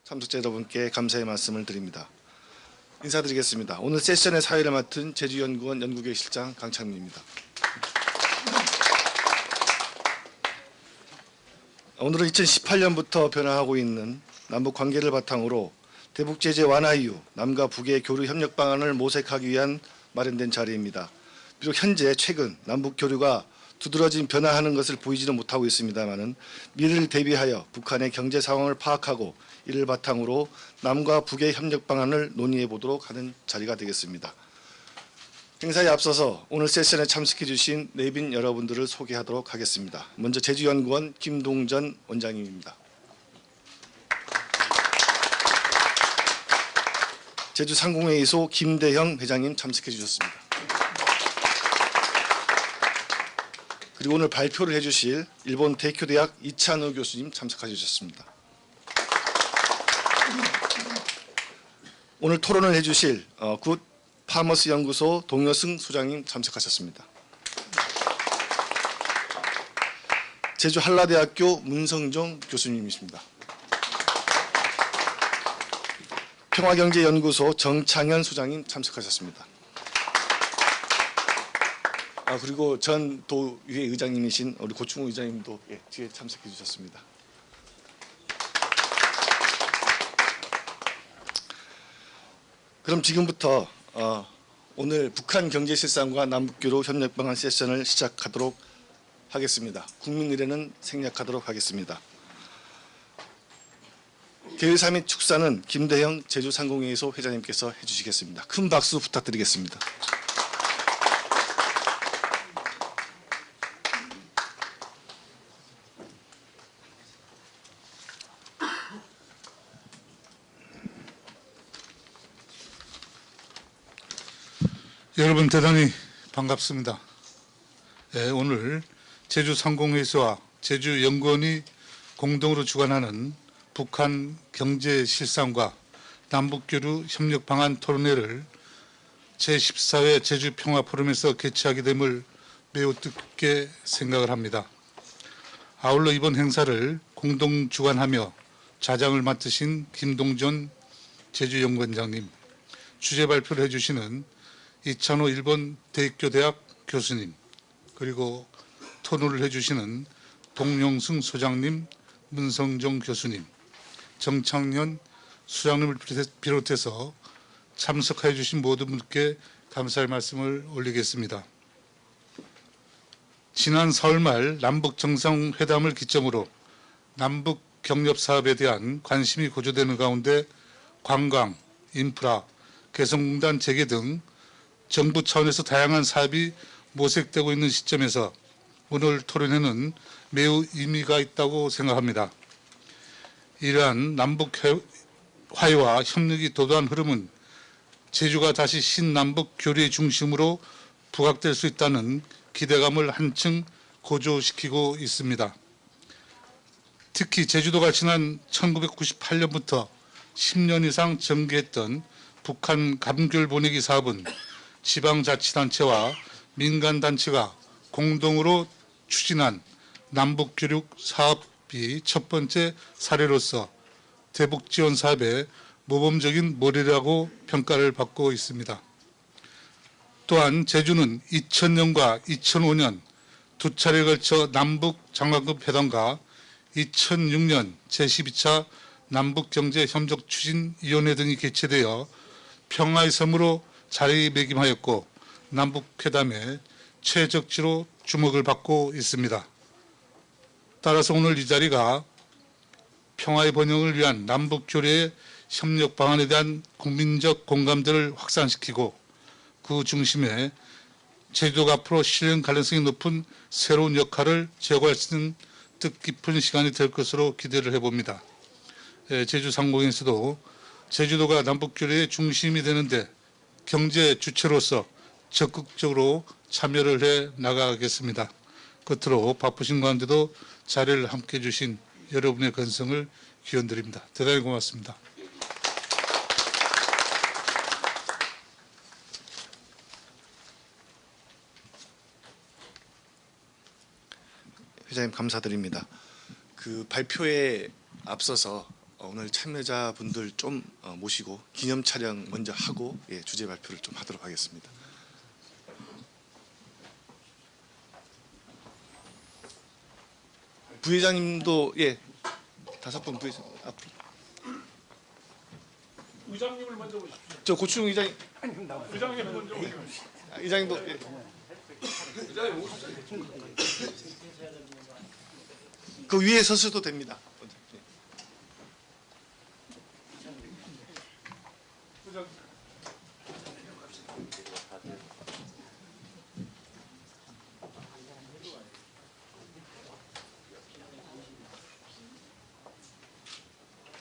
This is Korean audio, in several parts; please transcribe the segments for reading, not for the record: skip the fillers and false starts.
참석자 여러분께 감사의 말씀을 드립니다. 인사드리겠습니다. 오늘 세션의 사회를 맡은 제주연구원 연구계획실장 강창민입니다. 오늘은 2018년부터 변화하고 있는 남북 관계를 바탕으로 대북 제재 완화 이후 남과 북의 교류 협력 방안을 모색하기 위한 마련된 자리입니다. 비록 현재 최근 남북 교류가 두드러진 변화하는 것을 보이지는 못하고 있습니다마는 미래를 대비하여 북한의 경제 상황을 파악하고 이를 바탕으로 남과 북의 협력 방안을 논의해 보도록 하는 자리가 되겠습니다. 행사에 앞서서 오늘 세션에 참석해 주신 내빈 여러분들을 소개하도록 하겠습니다. 먼저 제주연구원 김동전 원장님입니다. 제주상공회의소 김대형 회장님 참석해 주셨습니다. 그리고 오늘 발표를 해주실 일본 대쿄대학 이찬우 교수님 참석해 주셨습니다. 오늘 토론을 해주실 굿 파머스 연구소 동여승 소장님 참석하셨습니다. 제주 한라대학교 문성종 교수님이십니다. 평화경제연구소 정창현 소장님 참석하셨습니다. 그리고 전 도의회 의장님이신 우리 고충우 의장님도 뒤에 참석해 주셨습니다. 그럼 지금부터 오늘 북한 경제 실상과 남북교류 협력 방안 세션을 시작하도록 하겠습니다. 국민 의례는 생략하도록 하겠습니다. 계획사 및 축사는 김대형 제주상공회의소 회장님께서 해주시겠습니다. 큰 박수 부탁드리겠습니다. 여러분 대단히 반갑습니다. 오늘 제주상공회의소와 제주연구원이 공동으로 주관하는 북한 경제 실상과 남북교류 협력 방안 토론회를 제14회 제주평화포럼에서 개최하게 됨을 매우 뜻깊게 생각을 합니다. 아울러 이번 행사를 공동 주관하며 좌장을 맡으신 김동전 제주연구원장님, 주제 발표를 해주시는 이찬호 일본 대쿄대학 교수님, 그리고 토론을 해주시는 동영승 소장님, 문성종 교수님, 정창현 수장님을 비롯해서 참석해 주신 모든 분께 감사의 말씀을 올리겠습니다. 지난 4월 말 남북 정상회담을 기점으로 남북 경협 사업에 대한 관심이 고조되는 가운데 관광, 인프라, 개성공단 재개 등 정부 차원에서 다양한 사업이 모색되고 있는 시점에서 오늘 토론회는 매우 의미가 있다고 생각합니다. 이러한 남북 화해와 협력이 도도한 흐름은 제주가 다시 신남북 교류의 중심으로 부각될 수 있다는 기대감을 한층 고조시키고 있습니다. 특히 제주도가 지난 1998년부터 10년 이상 전개했던 북한 감귤 보내기 사업은 지방자치단체와 민간단체가 공동으로 추진한 남북교육 사업이 첫 번째 사례로서 대북지원 사업의 모범적인 모델이라고 평가를 받고 있습니다. 또한 제주는 2000년과 2005년 두 차례에 걸쳐 남북 장관급 회담과 2006년 제12차 남북경제협력추진위원회 등이 개최되어 평화의 섬으로 자리매김하였고 남북회담의 최적지로 주목을 받고 있습니다. 따라서 오늘 이 자리가 평화의 번영을 위한 남북교류의 협력 방안에 대한 국민적 공감대를 확산시키고 그 중심에 제주도가 앞으로 실현 가능성이 높은 새로운 역할을 제고할 수 있는 뜻깊은 시간이 될 것으로 기대를 해봅니다. 제주상공회에서도 제주도가 남북교류의 중심이 되는데 경제 주체로서 적극적으로 참여를 해 나가겠습니다. 끝으로 바쁘신 가운데도 자리를 함께해 주신 여러분의 건성을 기원드립니다. 대단히 고맙습니다. 회장님 감사드립니다. 그 발표에 앞서서 오늘 참여자분들 좀 모시고 기념 촬영 먼저 하고 주제 발표를 좀 하도록 하겠습니다. 부회장님도 5분 부회장 앞으로. 의장님을 먼저 오십시오. 저 고충 의장님, 의장님 먼저 오십시오. 의장님도 그 위에 서셔도 됩니다.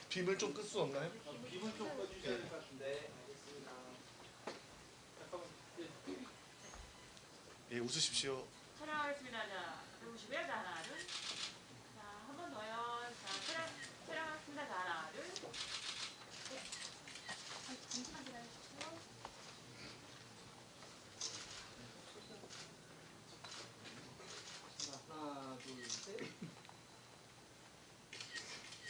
빔을 좀 끌 수 없나요? 빔을 좀 꺼주셔야 될 것 같은데. 예, 웃으십시오. 촬영하겠습니다. 자, 들어오시고요. 자, 하나, 둘. 자, 한 번 더요. 자, 촬영하겠습니다. 자, 하나, 둘. 네. 잠시만 기다려주세요. 하나, 둘, 셋.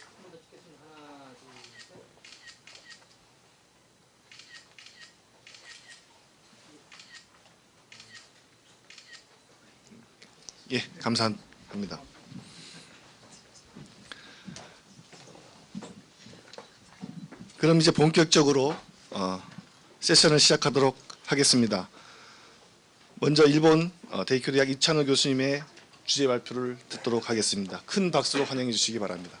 한 번 더 찍겠습니다. 하나, 둘, 셋. 예, 감사합니다. 그럼 이제 본격적으로 세션을 시작하도록 하겠습니다. 먼저 일본 데이큐대학 이찬호 교수님의 주제 발표를 듣도록 하겠습니다. 큰 박수로 환영해 주시기 바랍니다.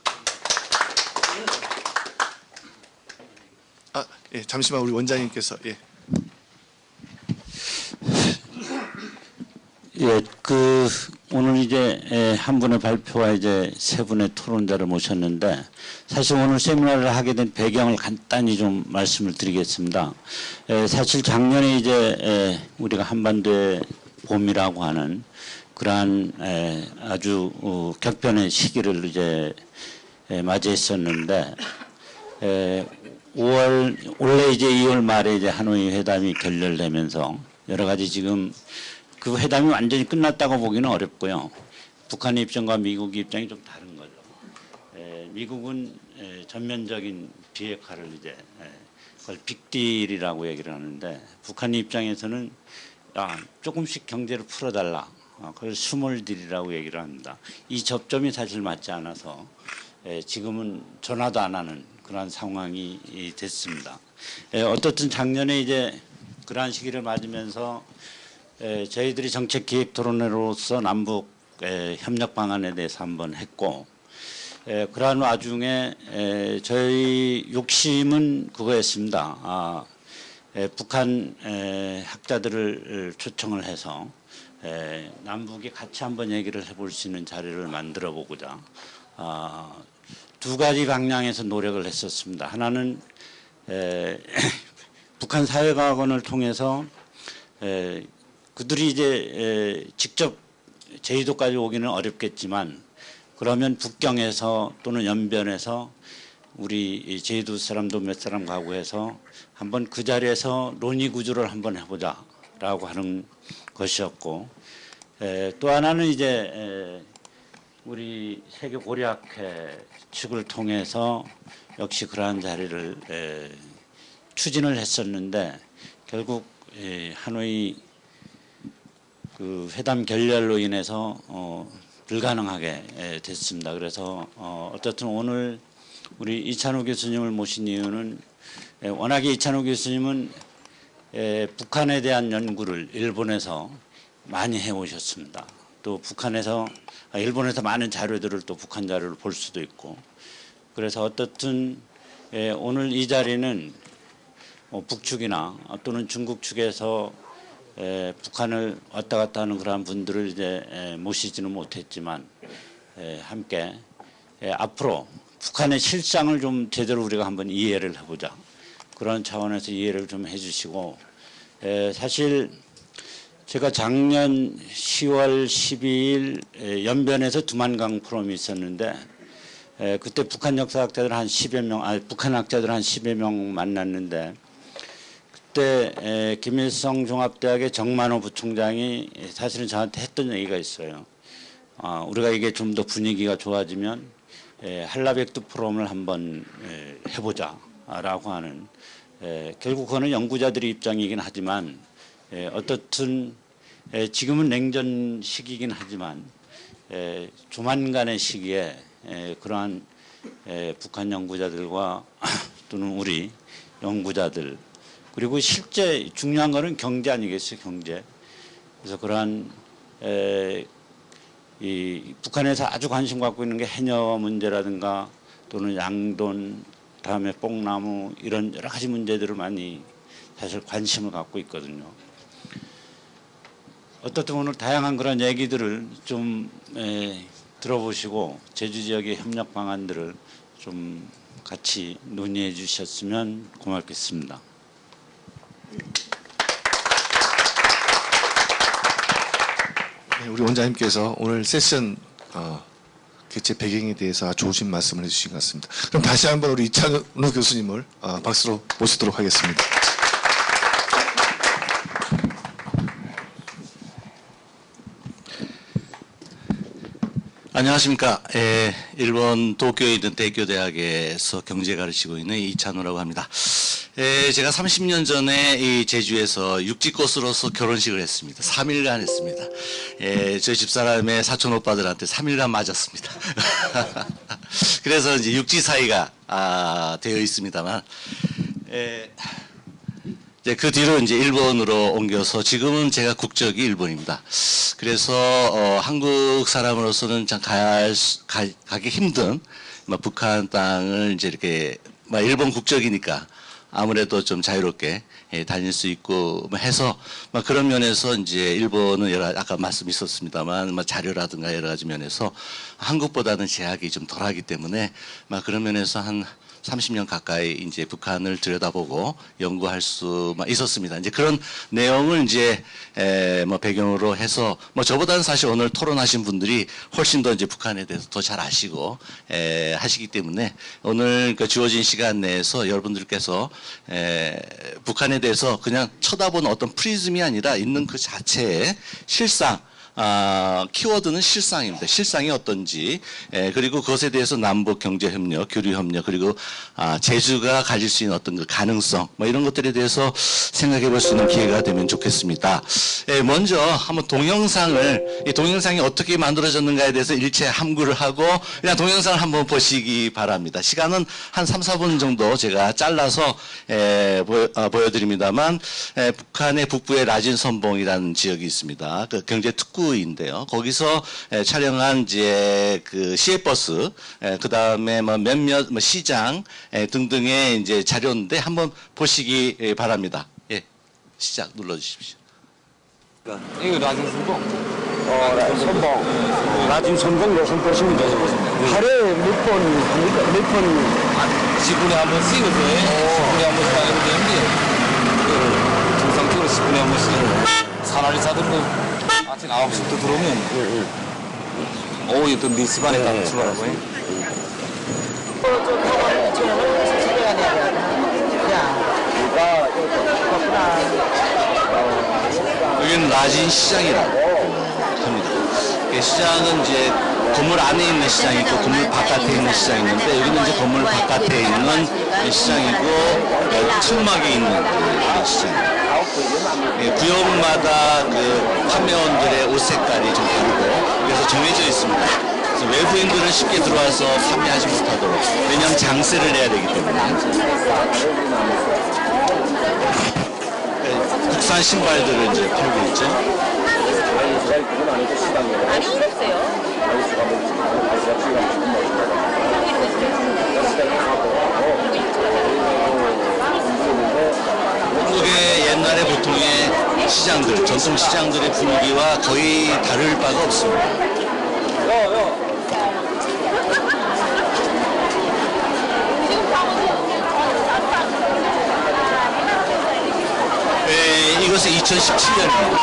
잠시만 우리 원장님께서 오늘 이제 한 분의 발표와 이제 세 분의 토론자를 모셨는데 사실 오늘 세미나를 하게 된 배경을 간단히 좀 말씀을 드리겠습니다. 사실 작년에 이제 우리가 한반도의 봄이라고 하는 그러한 아주 격변의 시기를 이제 맞이했었는데 5월 원래 이제 2월 말에 이제 하노이 회담이 결렬되면서 여러 가지 지금 그 회담이 완전히 끝났다고 보기는 어렵고요. 북한의 입장과 미국의 입장이 좀 다른 거죠. 미국은 전면적인 비핵화를 이제 그걸 빅딜이라고 얘기를 하는데 북한의 입장에서는 조금씩 경제를 풀어달라. 그걸 스몰딜이라고 얘기를 합니다. 이 접점이 사실 맞지 않아서 지금은 전화도 안 하는 그런 상황이 됐습니다. 어떻든 작년에 이제 그러한 시기를 맞으면서 저희들이 정책기획 토론회로서 남북 협력 방안에 대해서 한번 했고 그러한 와중에 저희 욕심은 그거였습니다. 북한 학자들을 초청을 해서 남북이 같이 한번 얘기를 해볼 수 있는 자리를 만들어 보고자 두 가지 방향에서 노력을 했었습니다. 하나는 북한 사회과학원을 통해서 그들이 이제 직접 제주도까지 오기는 어렵겠지만 그러면 북경에서 또는 연변에서 우리 제주도 사람도 몇 사람 가고 해서 한번 그 자리에서 논의 구조를 한번 해보자라고 하는 것이었고 또 하나는 이제 우리 세계 고려학회 측을 통해서 역시 그러한 자리를 추진을 했었는데 결국 하노이 그 회담 결렬로 인해서 불가능하게 됐습니다. 그래서 어쨌든 오늘 우리 이찬호 교수님을 모신 이유는 워낙에 이찬호 교수님은 북한에 대한 연구를 일본에서 많이 해오셨습니다. 또 북한에서 일본에서 많은 자료들을 또 북한 자료를 볼 수도 있고 그래서 어떻든 오늘 이 자리는 북측이나 또는 중국 측에서 북한을 왔다 갔다 하는 그러한 분들을 이제 모시지는 못했지만 함께 앞으로 북한의 실상을 좀 제대로 우리가 한번 이해를 해보자 그런 차원에서 이해를 좀 해주시고 사실 제가 작년 10월 12일 연변에서 두만강 포럼이 있었는데 그때 북한 역사학자들 한 10여 명, 북한 학자들 한 10여 명 만났는데 그때 김일성 종합대학의 정만호 부총장이 사실은 저한테 했던 얘기가 있어요. 우리가 이게 좀 더 분위기가 좋아지면 한라백두 포럼을 한번 해보자라고 하는 결국 그거는 연구자들의 입장이긴 하지만 어떻든 지금은 냉전 시기이긴 하지만 조만간의 시기에 그러한 북한 연구자들과 또는 우리 연구자들 그리고 실제 중요한 거는 경제 아니겠어요, 경제. 그래서 그러한 이 북한에서 아주 관심 갖고 있는 게 해녀 문제라든가 또는 양돈 다음에 뽕나무 이런 여러 가지 문제들을 많이 사실 관심을 갖고 있거든요. 어떻든 오늘 다양한 그런 얘기들을 좀 들어보시고 제주 지역의 협력 방안들을 좀 같이 논의해 주셨으면 고맙겠습니다. 네, 우리 원장님께서 오늘 세션 개최 배경에 대해서 아주 좋으신 말씀을 해주신 것 같습니다. 그럼 다시 한번 우리 이찬우 교수님을 박수로 모시도록 하겠습니다. 안녕하십니까. 일본 도쿄에 있는 대교 대학에서 경제 가르치고 있는 이찬우라고 합니다. 제가 30년 전에 이 제주에서 육지꽃으로서 결혼식을 했습니다. 3일간 했습니다. 저희 집사람의 사촌 오빠들한테 3일간 맞았습니다. 그래서 이제 육지 사이가 되어 있습니다만, 그 뒤로 이제 일본으로 옮겨서 지금은 제가 국적이 일본입니다. 그래서 한국 사람으로서는 참 가기 힘든 북한 땅을 이제 이렇게 일본 국적이니까 아무래도 좀 자유롭게 다닐 수 있고 해서 그런 면에서 이제 일본은 아까 말씀 있었습니다만 자료라든가 여러 가지 면에서 한국보다는 제약이 좀 덜하기 때문에 그런 면에서 한 30년 가까이 이제 북한을 들여다보고 연구할 수 있었습니다. 이제 그런 내용을 이제 배경으로 해서 저보다는 사실 오늘 토론하신 분들이 훨씬 더 이제 북한에 대해서 더 잘 아시고 하시기 때문에 오늘 그 주어진 시간 내에서 여러분들께서 북한에 대해서 그냥 쳐다보는 어떤 프리즘이 아니라 있는 그 자체의 실상 키워드는 실상입니다. 실상이 어떤지, 그리고 그것에 대해서 남북 경제 협력, 교류 협력, 그리고 제주가 가질 수 있는 어떤 그 가능성, 이런 것들에 대해서 생각해 볼 수 있는 기회가 되면 좋겠습니다. 먼저 한번 이 동영상이 어떻게 만들어졌는가에 대해서 일체 함구를 하고 그냥 동영상을 한번 보시기 바랍니다. 시간은 한 3, 4분 정도 제가 잘라서 보여드립니다만, 북한의 북부의 라진 선봉이라는 지역이 있습니다. 그 경제 특구 인데요. 거기서 촬영한 이제 그 시외버스, 그 다음에 몇몇 시장 등등의 이제 자료인데 한번 보시기 바랍니다. 예, 시작 눌러주십시오. 이거 라진 선봉. 선봉. 나중 선봉 요선 보시면 돼요. 하루에 몇 번. 지분에 한 번씩 이렇게 10분에 한 번씩 하게 되는데 정상적으로 10분에 한 번씩 사나리사들도 아침 9시부터 들어오면 오후 4시반에 딱 출발하고 여기는 라진 시장이라고 합니다. 시장은 이제 건물 안에 있는 시장이 있고 건물 바깥에 있는 시장이 있는데 여기는 이제 건물 바깥에 있는 시장이고 천막이 있는 그런 시장입니다. 구역마다 그 판매원들의 옷 색깔이 좀 다르고 그래서 정해져 있습니다. 그래서 외부인들은 쉽게 들어와서 판매하지 못하도록, 왜냐하면 장세를 내야 되기 때문에. 국산 신발들을 이제 팔고 있죠. 한국의 옛날의 보통의 시장들, 전통 시장들의 분위기와 거의 다를 바가 없습니다. 이것은 2017년입니다.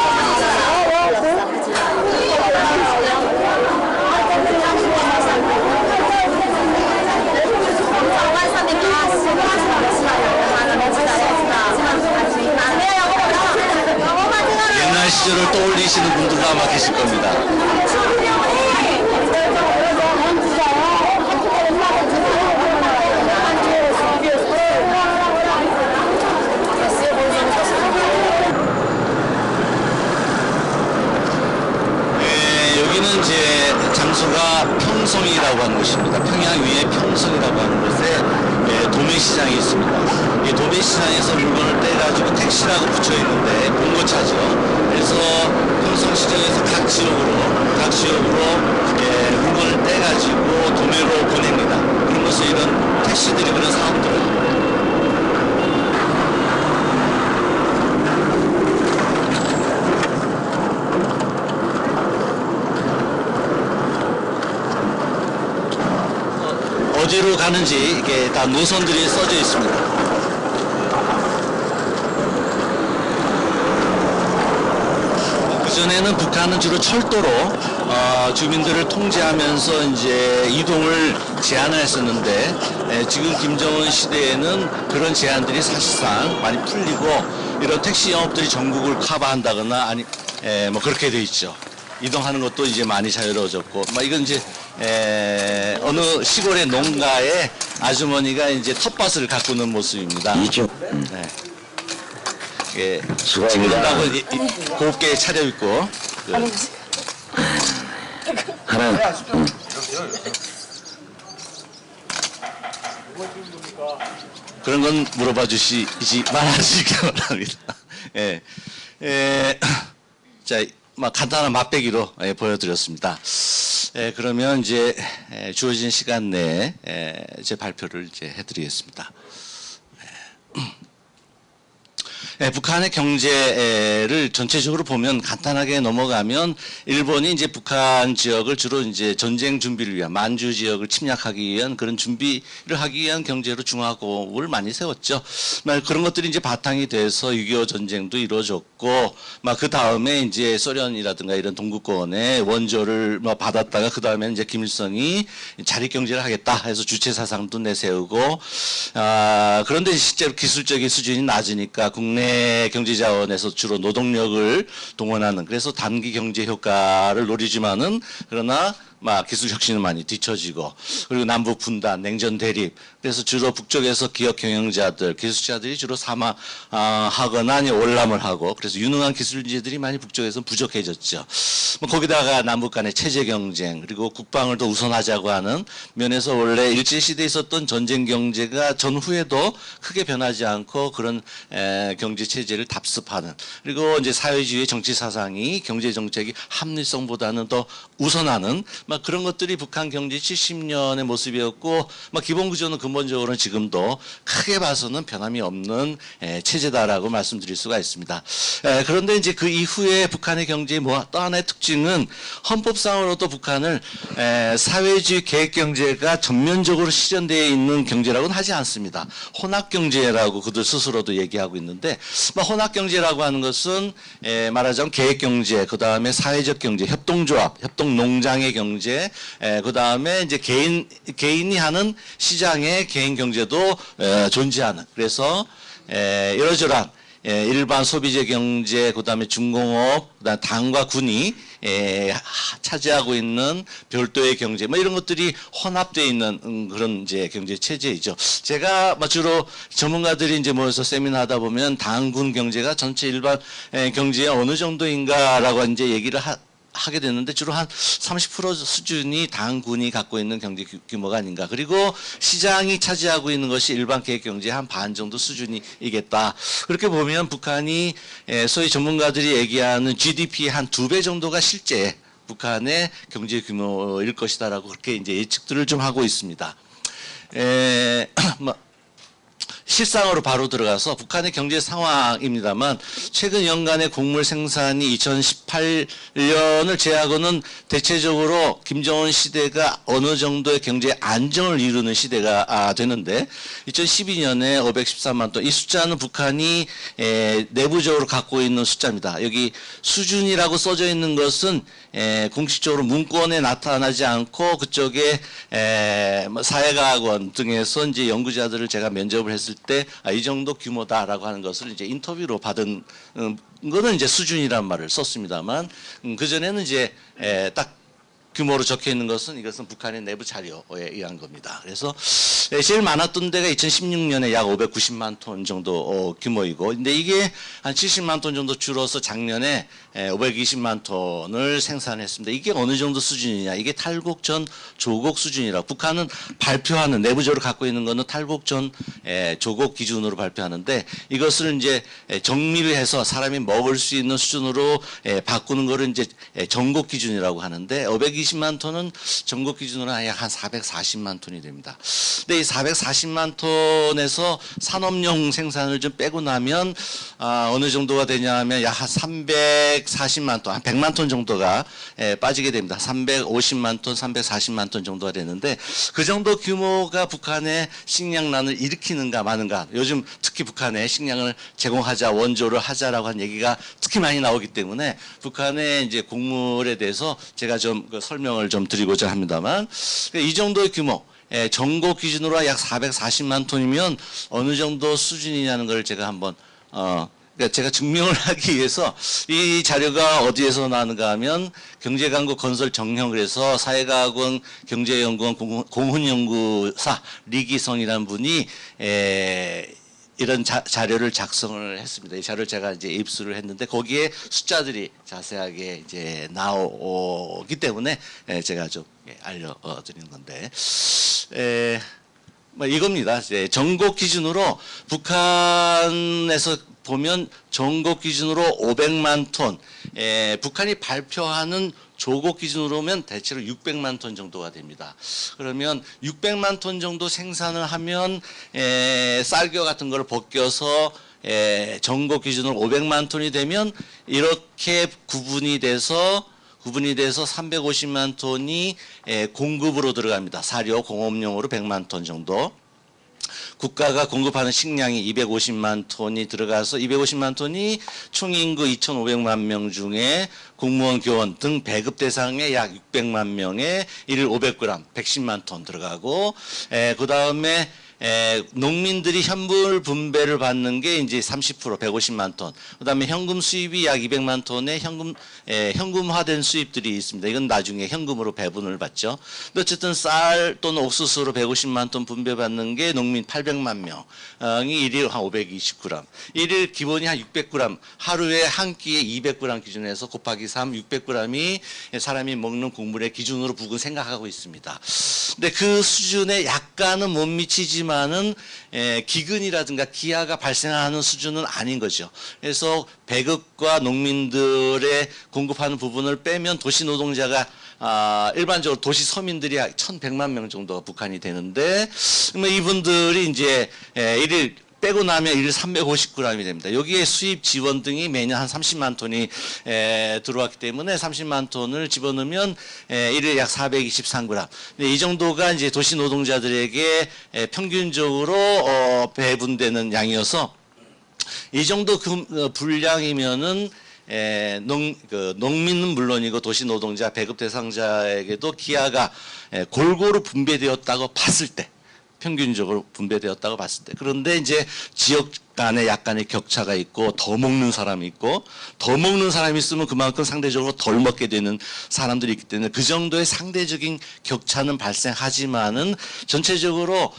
옛날 시절을 떠올리시는 분들도 아마 계실 겁니다. 택시장에서 물건을 떼가지고 택시라고 붙여 있는데 봉고차죠. 그래서 평성시장에서 각 지역으로 물건을 떼가지고 도매로 보냅니다. 그러면서 이런 택시들이 그런 사업들을 어디로 가는지 이게 다 노선들이 써져 있습니다. 그전에는 북한은 주로 철도로 주민들을 통제하면서 이제 이동을 제한을 했었는데 지금 김정은 시대에는 그런 제한들이 사실상 많이 풀리고 이런 택시 영업들이 전국을 커버한다거나 아니 뭐 그렇게 돼 있죠. 이동하는 것도 이제 많이 자유로워졌고, 이건 이제 어느 시골의 농가에 아주머니가 이제 텃밭을 가꾸는 모습입니다. 이죠. 네. 예, 수고합니다. 지금도 곱게 차려입고 하나. 그런 건 물어봐 주시지 말아주시기 바랍니다. 예, 자, 간단한 맛배기로 보여드렸습니다. 그러면 이제 주어진 시간 내에 제 발표를 이제 해드리겠습니다. 북한의 경제를 전체적으로 보면 간단하게 넘어가면 일본이 이제 북한 지역을 주로 이제 전쟁 준비를 위한 만주 지역을 침략하기 위한 그런 준비를 하기 위한 경제로 중화국을 많이 세웠죠. 그런 것들이 이제 바탕이 돼서 6.25 전쟁도 이루어졌고, 그 다음에 이제 소련이라든가 이런 동구권의 원조를 받았다가 그 다음에 이제 김일성이 자립 경제를 하겠다 해서 주체 사상도 내세우고, 그런데 실제로 기술적인 수준이 낮으니까 국내 경제 자원에서 주로 노동력을 동원하는, 그래서 단기 경제 효과를 노리지만은 그러나 기술 혁신은 많이 뒤처지고, 그리고 남북 분단, 냉전 대립, 그래서 주로 북쪽에서 기업 경영자들, 기술자들이 주로 사망하거나 아니면 월남을 하고, 그래서 유능한 기술인재들이 많이 북쪽에서 부족해졌죠. 거기다가 남북 간의 체제 경쟁, 그리고 국방을 더 우선하자고 하는 면에서 원래 일제시대에 있었던 전쟁 경제가 전후에도 크게 변하지 않고 그런 경제 체제를 답습하는, 그리고 이제 사회주의 정치 사상이 경제 정책이 합리성보다는 더 우선하는 그런 것들이 북한 경제 70년의 모습이었고, 기본 구조는 근본적으로는 지금도 크게 봐서는 변함이 없는 체제다라고 말씀드릴 수가 있습니다. 그런데 이제 그 이후에 북한의 경제의 또 하나의 특징은 헌법상으로도 북한을 사회주의 계획 경제가 전면적으로 실현되어 있는 경제라고는 하지 않습니다. 혼합 경제라고 그들 스스로도 얘기하고 있는데, 혼합 경제라고 하는 것은 말하자면 계획 경제, 그 다음에 사회적 경제, 협동조합, 협동농장의 경제, 그 다음에 이제 개인이 하는 시장의 개인 경제도 존재하는, 그래서 이러저러한 일반 소비재 경제, 그 다음에 중공업, 그다음 당과 군이 차지하고 있는 별도의 경제, 이런 것들이 혼합되어 있는 그런 이제 경제 체제이죠. 제가 주로 전문가들이 이제 모여서 세미나 하다 보면 당군 경제가 전체 일반 경제의 어느 정도인가라고 이제 얘기를 하게 됐는데, 주로 한 30% 수준이 당군이 갖고 있는 경제 규모가 아닌가. 그리고 시장이 차지하고 있는 것이 일반 계획 경제의 한 반 정도 수준이겠다. 그렇게 보면 북한이 소위 전문가들이 얘기하는 GDP의 한 2배 정도가 실제 북한의 경제 규모일 것이다라고 그렇게 이제 예측들을 좀 하고 있습니다. 실상으로 바로 들어가서 북한의 경제 상황입니다만, 최근 연간의 곡물 생산이 2018년을 제하고는 대체적으로 김정은 시대가 어느 정도의 경제 안정을 이루는 시대가 되는데, 2012년에 513만 톤, 이 숫자는 북한이 내부적으로 갖고 있는 숫자입니다. 여기 수준이라고 써져 있는 것은 공식적으로 문건에 나타나지 않고 그쪽에 사회과학원 등에서 이제 연구자들을 제가 면접을 했을 때 이 정도 규모다라고 하는 것을 이제 인터뷰로 받은 거는 이제 수준이란 말을 썼습니다만, 그 전에는 이제 딱 규모로 적혀 있는 것은 이것은 북한의 내부 자료에 의한 겁니다. 그래서 제일 많았던 데가 2016년에 약 590만 톤 정도 규모이고, 근데 이게 한 70만 톤 정도 줄어서 작년에 520만 톤을 생산했습니다. 이게 어느 정도 수준이냐? 이게 탈곡 전 조곡 수준이라. 북한은 발표하는 내부적으로 갖고 있는 거는 탈곡 전 조곡 기준으로 발표하는데, 이것을 이제 정밀히 해서 사람이 먹을 수 있는 수준으로 바꾸는 거를 이제 전곡 기준이라고 하는데, 520만 톤은 전곡 기준으로 약 한 440만 톤이 됩니다. 근데 이 440만 톤에서 산업용 생산을 좀 빼고 나면 어느 정도가 되냐 하면 약 한 340만 톤, 한 100만 톤 정도가 빠지게 됩니다. 350만 톤, 340만 톤 정도가 되는데, 그 정도 규모가 북한의 식량난을 일으키는가 마는가. 요즘 특히 북한에 식량을 제공하자, 원조를 하자라고 한 얘기가 특히 많이 나오기 때문에 북한의 이제 곡물에 대해서 제가 좀 설명을 좀 드리고자 합니다만, 이 정도의 규모, 전곡 기준으로 약 440만 톤이면 어느 정도 수준이냐는 걸 제가 한번 그러니까 제가 증명을 하기 위해서 이 자료가 어디에서 나왔는가 하면 경제강국 건설 정형을 해서 사회과학원 경제연구원 공훈연구사 리기성이라는 분이 이런 자료를 작성을 했습니다. 이 자료를 제가 이제 입수를 했는데, 거기에 숫자들이 자세하게 이제 나오기 때문에 제가 좀 알려드리는 건데, 뭐 이겁니다. 전곡 기준으로 북한에서 보면 전곡 기준으로 500만 톤, 북한이 발표하는 조곡 기준으로 보면 대체로 600만 톤 정도가 됩니다. 그러면 600만 톤 정도 생산을 하면 쌀겨 같은 걸 벗겨서 전곡 기준으로 500만 톤이 되면 이렇게 구분이 돼서 350만 톤이 공급으로 들어갑니다. 사료 공업용으로 100만 톤 정도. 국가가 공급하는 식량이 250만 톤이 들어가서 250만 톤이 총 인구 2,500만 명 중에 공무원, 교원 등 배급 대상의 약 600만 명에 일일 500g, 110만 톤 들어가고, 그 다음에 농민들이 현물 분배를 받는 게 이제 30% 150만 톤. 그다음에 현금 수입이 약 200만 톤의 현금화된 수입들이 있습니다. 이건 나중에 현금으로 배분을 받죠. 근데 어쨌든 쌀 또는 옥수수로 150만 톤 분배받는 게 농민 800만 명이 일일 한 520g. 일일 기본이 한 600g. 하루에 한 끼에 200g 기준에서 곱하기 3, 600g이 사람이 먹는 곡물의 기준으로 북은 생각하고 있습니다. 근데 그 수준에 약간은 못 미치지 만은 기근이라든가 기아가 발생하는 수준은 아닌 거죠. 그래서 배급과 농민들의 공급하는 부분을 빼면 도시 노동자가 일반적으로 도시 서민들이 1,100만 명 정도가 북한이 되는데, 이분들이 이제 일일 빼고 나면 일일 350g이 됩니다. 여기에 수입 지원 등이 매년 한 30만 톤이 들어왔기 때문에 30만 톤을 집어넣으면 일일 약 423g. 이 정도가 이제 도시 노동자들에게 평균적으로 배분되는 양이어서, 이 정도 분량이면은 농민은 물론이고 도시 노동자, 배급 대상자에게도 기아가 골고루 분배되었다고 봤을 때, 평균적으로 분배되었다고 봤을 때. 그런데 이제 지역 간에 약간의 격차가 있고, 더 먹는 사람이 있고, 더 먹는 사람이 있으면 그만큼 상대적으로 덜 먹게 되는 사람들이 있기 때문에 그 정도의 상대적인 격차는 발생하지만은 전체적으로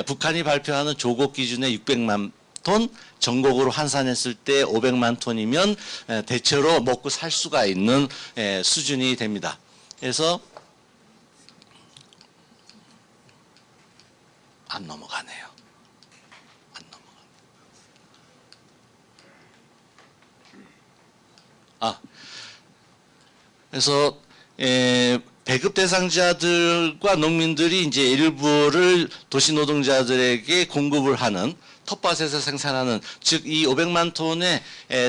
북한이 발표하는 조곡 기준의 600만 톤, 전곡으로 환산했을 때 500만 톤이면 대체로 먹고 살 수가 있는 수준이 됩니다. 그래서 안 넘어가네요. 안 넘어가. 그래서 배급 대상자들과 농민들이 이제 일부를 도시 노동자들에게 공급을 하는, 텃밭에서 생산하는, 즉 이 500만 톤에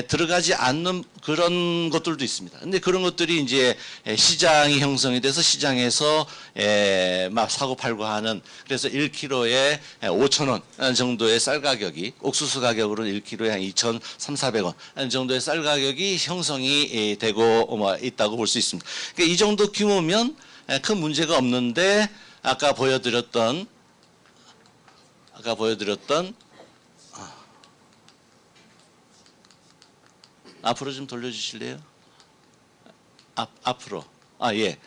들어가지 않는 그런 것들도 있습니다. 근데 그런 것들이 이제 시장이 형성이 돼서 시장에서 막 사고 팔고 하는, 그래서 1kg에 5,000원 정도의 쌀 가격이, 옥수수 가격으로는 1kg에 한 2,300~400원 정도의 쌀 가격이 형성이 되고 있다고 볼 수 있습니다. 그러니까 이 정도 규모면 큰 문제가 없는데, 아까 보여드렸던 앞으로 좀 돌려주실래요? 앞으로. 예.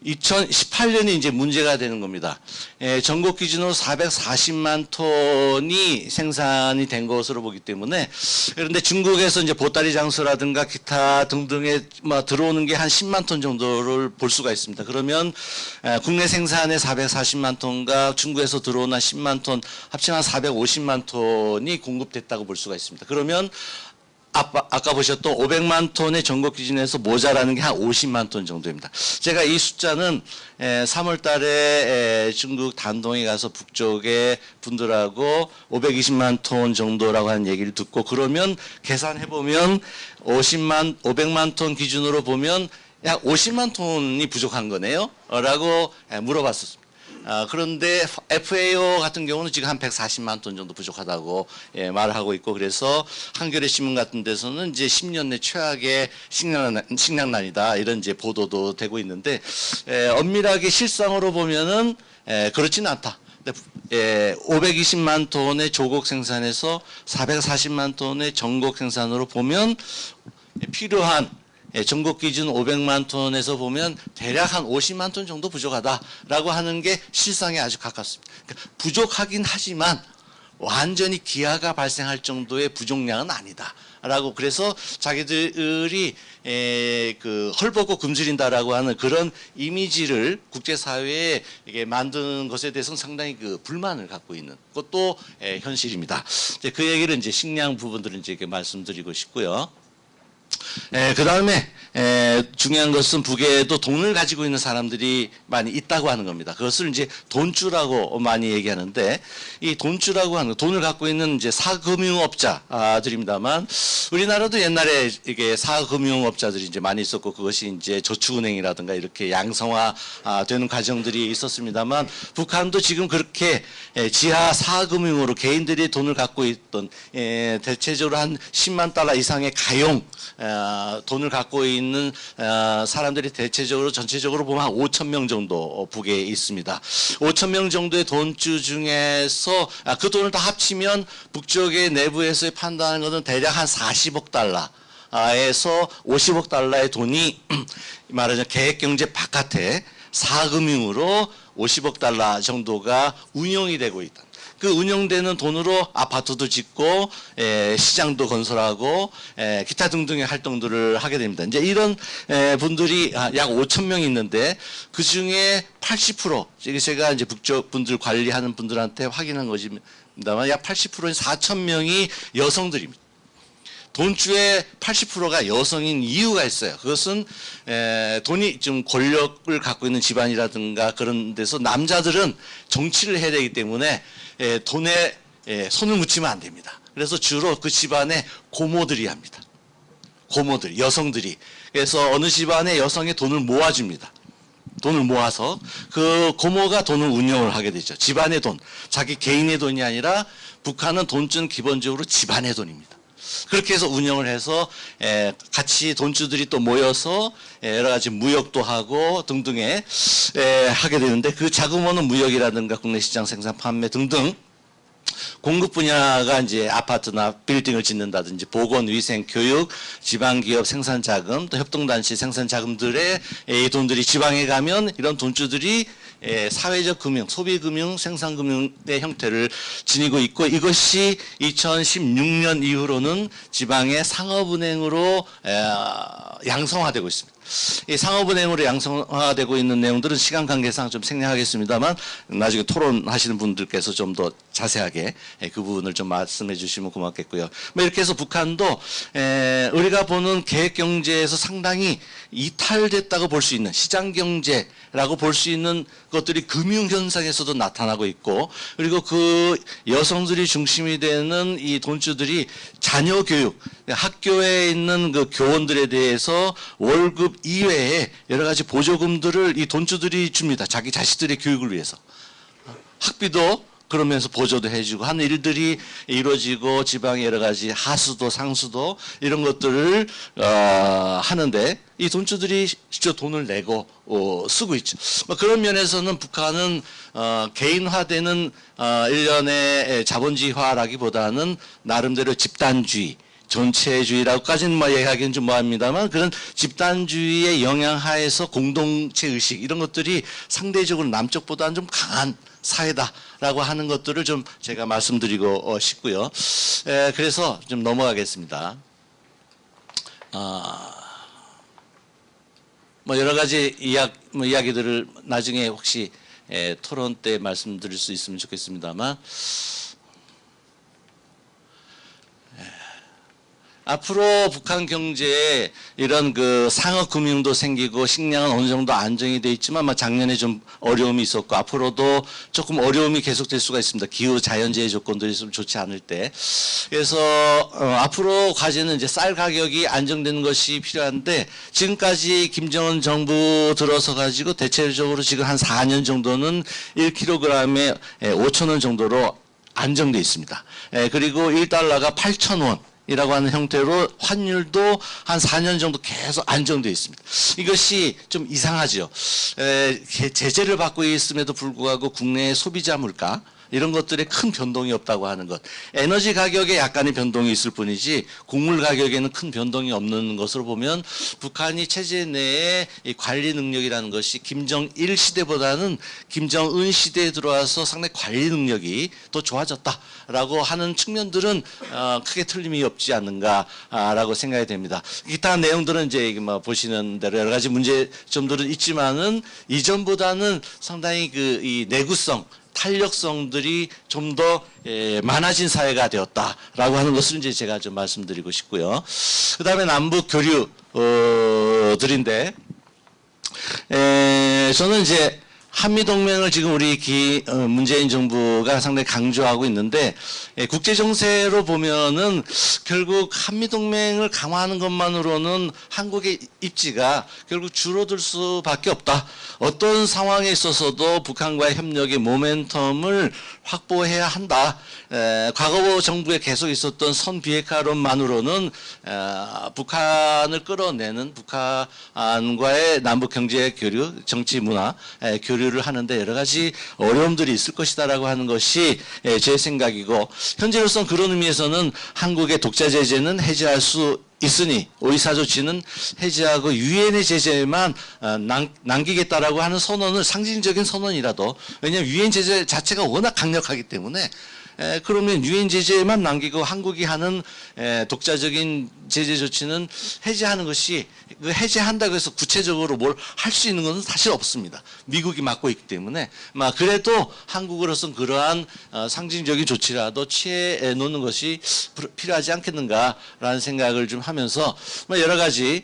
2018년이 이제 문제가 되는 겁니다. 전국 기준으로 440만 톤이 생산이 된 것으로 보기 때문에, 그런데 중국에서 이제 보따리 장수라든가 기타 등등에 들어오는 게 한 10만 톤 정도를 볼 수가 있습니다. 그러면 국내 생산의 440만 톤과 중국에서 들어오는 10만 톤 합치면 450만 톤이 공급됐다고 볼 수가 있습니다. 그러면 아까 보셨던 500만 톤의 전국 기준에서 모자라는 게 한 50만 톤 정도입니다. 제가 이 숫자는 3월 달에 중국 단동에 가서 북쪽의 분들하고 520만 톤 정도라고 하는 얘기를 듣고, 그러면 계산해보면 500만 톤 기준으로 보면 약 50만 톤이 부족한 거네요 라고 물어봤었습니다. 그런데 FAO 같은 경우는 지금 한 140만 톤 정도 부족하다고 말을 하고 있고, 그래서 한겨레 신문 같은 데서는 이제 10년 내 최악의 식량난이다 이런 이제 보도도 되고 있는데, 엄밀하게 실상으로 보면은 그렇지는 않다. 520만 톤의 조국 생산에서 440만 톤의 전국 생산으로 보면 필요한 전국 기준 500만 톤에서 보면 대략 한 50만 톤 정도 부족하다라고 하는 게 실상에 아주 가깝습니다. 그러니까 부족하긴 하지만 완전히 기아가 발생할 정도의 부족량은 아니다라고, 그래서 자기들이 그 헐벗고 굶주린다라고 하는 그런 이미지를 국제사회에 이게 만드는 것에 대해서는 상당히 그 불만을 갖고 있는 것도 현실입니다. 이제 그 얘기를 이제 식량 부분들을 이제 이렇게 말씀드리고 싶고요. 그 다음에 중요한 것은 북에도 돈을 가지고 있는 사람들이 많이 있다고 하는 겁니다. 그것을 이제 돈주라고 많이 얘기하는데, 이 돈주라고 하는 돈을 갖고 있는 이제 사금융업자들입니다만, 우리나라도 옛날에 이게 사금융업자들이 이제 많이 있었고, 그것이 이제 저축은행이라든가 이렇게 양성화 되는 과정들이 있었습니다만, 북한도 지금 그렇게 지하 사금융으로 개인들이 돈을 갖고 있던 대체적으로 한 10만 달러 이상의 가용 돈을 갖고 있는 사람들이 대체적으로 전체적으로 보면 한 5천 명 정도 북에 있습니다. 5천 명 정도의 돈주 중에서 그 돈을 다 합치면 북쪽의 내부에서 판단하는 것은 대략 한 40억 달러에서 50억 달러의 돈이 말하자면 계획경제 바깥에 사금융으로 50억 달러 정도가 운용이 되고 있다. 그 운영되는 돈으로 아파트도 짓고 시장도 건설하고 기타 등등의 활동들을 하게 됩니다. 이제 이런 분들이 약 5천 명이 있는데, 그 중에 80%, 제가 이제 북쪽 분들 관리하는 분들한테 확인한 것입니다만, 약 80%인 4천 명이 여성들입니다. 돈주의 80%가 여성인 이유가 있어요. 그것은 돈이 좀 권력을 갖고 있는 집안이라든가 그런 데서 남자들은 정치를 해야 되기 때문에 돈에 손을 묻히면 안 됩니다. 그래서 주로 그 집안의 고모들이 합니다. 고모들, 여성들이. 그래서 어느 집안에 여성의 돈을 모아줍니다. 돈을 모아서 그 고모가 돈을 운영을 하게 되죠. 집안의 돈, 자기 개인의 돈이 아니라 북한은 돈주는 기본적으로 집안의 돈입니다. 그렇게 해서 운영을 해서 같이 돈주들이 또 모여서 여러 가지 무역도 하고 등등에 하게 되는데, 그 자금원은 무역이라든가 국내 시장 생산 판매 등등 공급 분야가 이제 아파트나 빌딩을 짓는다든지 보건, 위생, 교육, 지방기업 생산자금, 또 협동단체 생산자금들의 이 돈들이 지방에 가면 이런 돈주들이 사회적 금융, 소비금융, 생산금융의 형태를 지니고 있고, 이것이 2016년 이후로는 지방의 상업은행으로 양성화되고 있습니다. 이 상업은행으로 양성화되고 있는 내용들은 시간 관계상 좀 생략하겠습니다만, 나중에 토론하시는 분들께서 좀 더 자세하게 그 부분을 좀 말씀해 주시면 고맙겠고요. 이렇게 해서 북한도 우리가 보는 계획경제에서 상당히 이탈됐다고 볼 수 있는, 시장경제라고 볼 수 있는 것들이 금융현상에서도 나타나고 있고, 그리고 그 여성들이 중심이 되는 이 돈주들이 자녀 교육, 학교에 있는 그 교원들에 대해서 월급 이외에 여러 가지 보조금들을 이 돈주들이 줍니다. 자기 자식들의 교육을 위해서. 학비도 그러면서 보조도 해주고 하는 일들이 이루어지고, 지방의 여러 가지 하수도 상수도 이런 것들을 하는데, 이 돈주들이 직접 돈을 내고 쓰고 있죠. 그런 면에서는 북한은 개인화되는 일련의 자본주의화라기보다는 나름대로 집단주의, 전체주의라고까지는 뭐 얘기하기는 좀 뭐합니다만 그런 집단주의의 영향 하에서 공동체 의식 이런 것들이 상대적으로 남쪽보다는 좀 강한 사회다라고 하는 것들을 좀 제가 말씀드리고 싶고요. 그래서 좀 넘어가겠습니다. 뭐 여러 가지 이야기들을 나중에 혹시 토론 때 말씀드릴 수 있으면 좋겠습니다만 앞으로 북한 경제에 이런 그 상업 금융도 생기고 식량은 어느 정도 안정이 돼 있지만 작년에 좀 어려움이 있었고 앞으로도 조금 어려움이 계속될 수가 있습니다. 기후 자연재해 조건들이 좀 좋지 않을 때. 그래서 앞으로 과제는 이제 쌀 가격이 안정되는 것이 필요한데 지금까지 김정은 정부 들어서 가지고 대체적으로 지금 한 4년 정도는 1kg에 5,000원 정도로 안정돼 있습니다. 그리고 1달러가 8,000원. 이라고 하는 형태로 환율도 한 4년 정도 계속 안정되어 있습니다. 이것이 좀 이상하죠. 제재를 받고 있음에도 불구하고 국내 소비자 물가 이런 것들에 큰 변동이 없다고 하는 것. 에너지 가격에 약간의 변동이 있을 뿐이지 곡물 가격에는 큰 변동이 없는 것으로 보면 북한이 체제 내에 이 관리 능력이라는 것이 김정일 시대보다는 김정은 시대에 들어와서 상당히 관리 능력이 더 좋아졌다라고 하는 측면들은 크게 틀림이 없지 않는가라고 생각이 됩니다. 기타 내용들은 이제 뭐 보시는 대로 여러 가지 문제점들은 있지만은 이전보다는 상당히 그 이 내구성 탄력성들이 좀 더 많아진 사회가 되었다라고 하는 것을 이제 제가 좀 말씀드리고 싶고요. 그 다음에 남북 교류들인데, 저는 이제 한미동맹을 지금 우리 문재인 정부가 상당히 강조하고 있는데 국제 정세로 보면은 결국 한미동맹을 강화하는 것만으로는 한국의 입지가 결국 줄어들 수밖에 없다. 어떤 상황에 있어서도 북한과의 협력의 모멘텀을 확보해야 한다. 과거 정부에 계속 있었던 선비핵화론만으로는 북한을 끌어내는 북한과의 남북 경제 교류, 정치 문화 교류를 하는데 여러 가지 어려움들이 있을 것이다라고 하는 것이 제 생각이고 현재로서는 그런 의미에서는 한국의 독자 제재는 해제할 수 있으니 의사조치는 해제하고 유엔의 제재만 남기겠다라고 하는 선언을 상징적인 선언이라도 왜냐하면 유엔 제재 자체가 워낙 강력하기 때문에 그러면 유엔 제재만 남기고 한국이 하는 독자적인 제재 조치는 해제하는 것이 해제한다고 해서 구체적으로 뭘 할 수 있는 것은 사실 없습니다. 미국이 맡고 있기 때문에 그래도 한국으로서는 그러한 상징적인 조치라도 취해 놓는 것이 필요하지 않겠는가라는 생각을 좀 하면서 여러 가지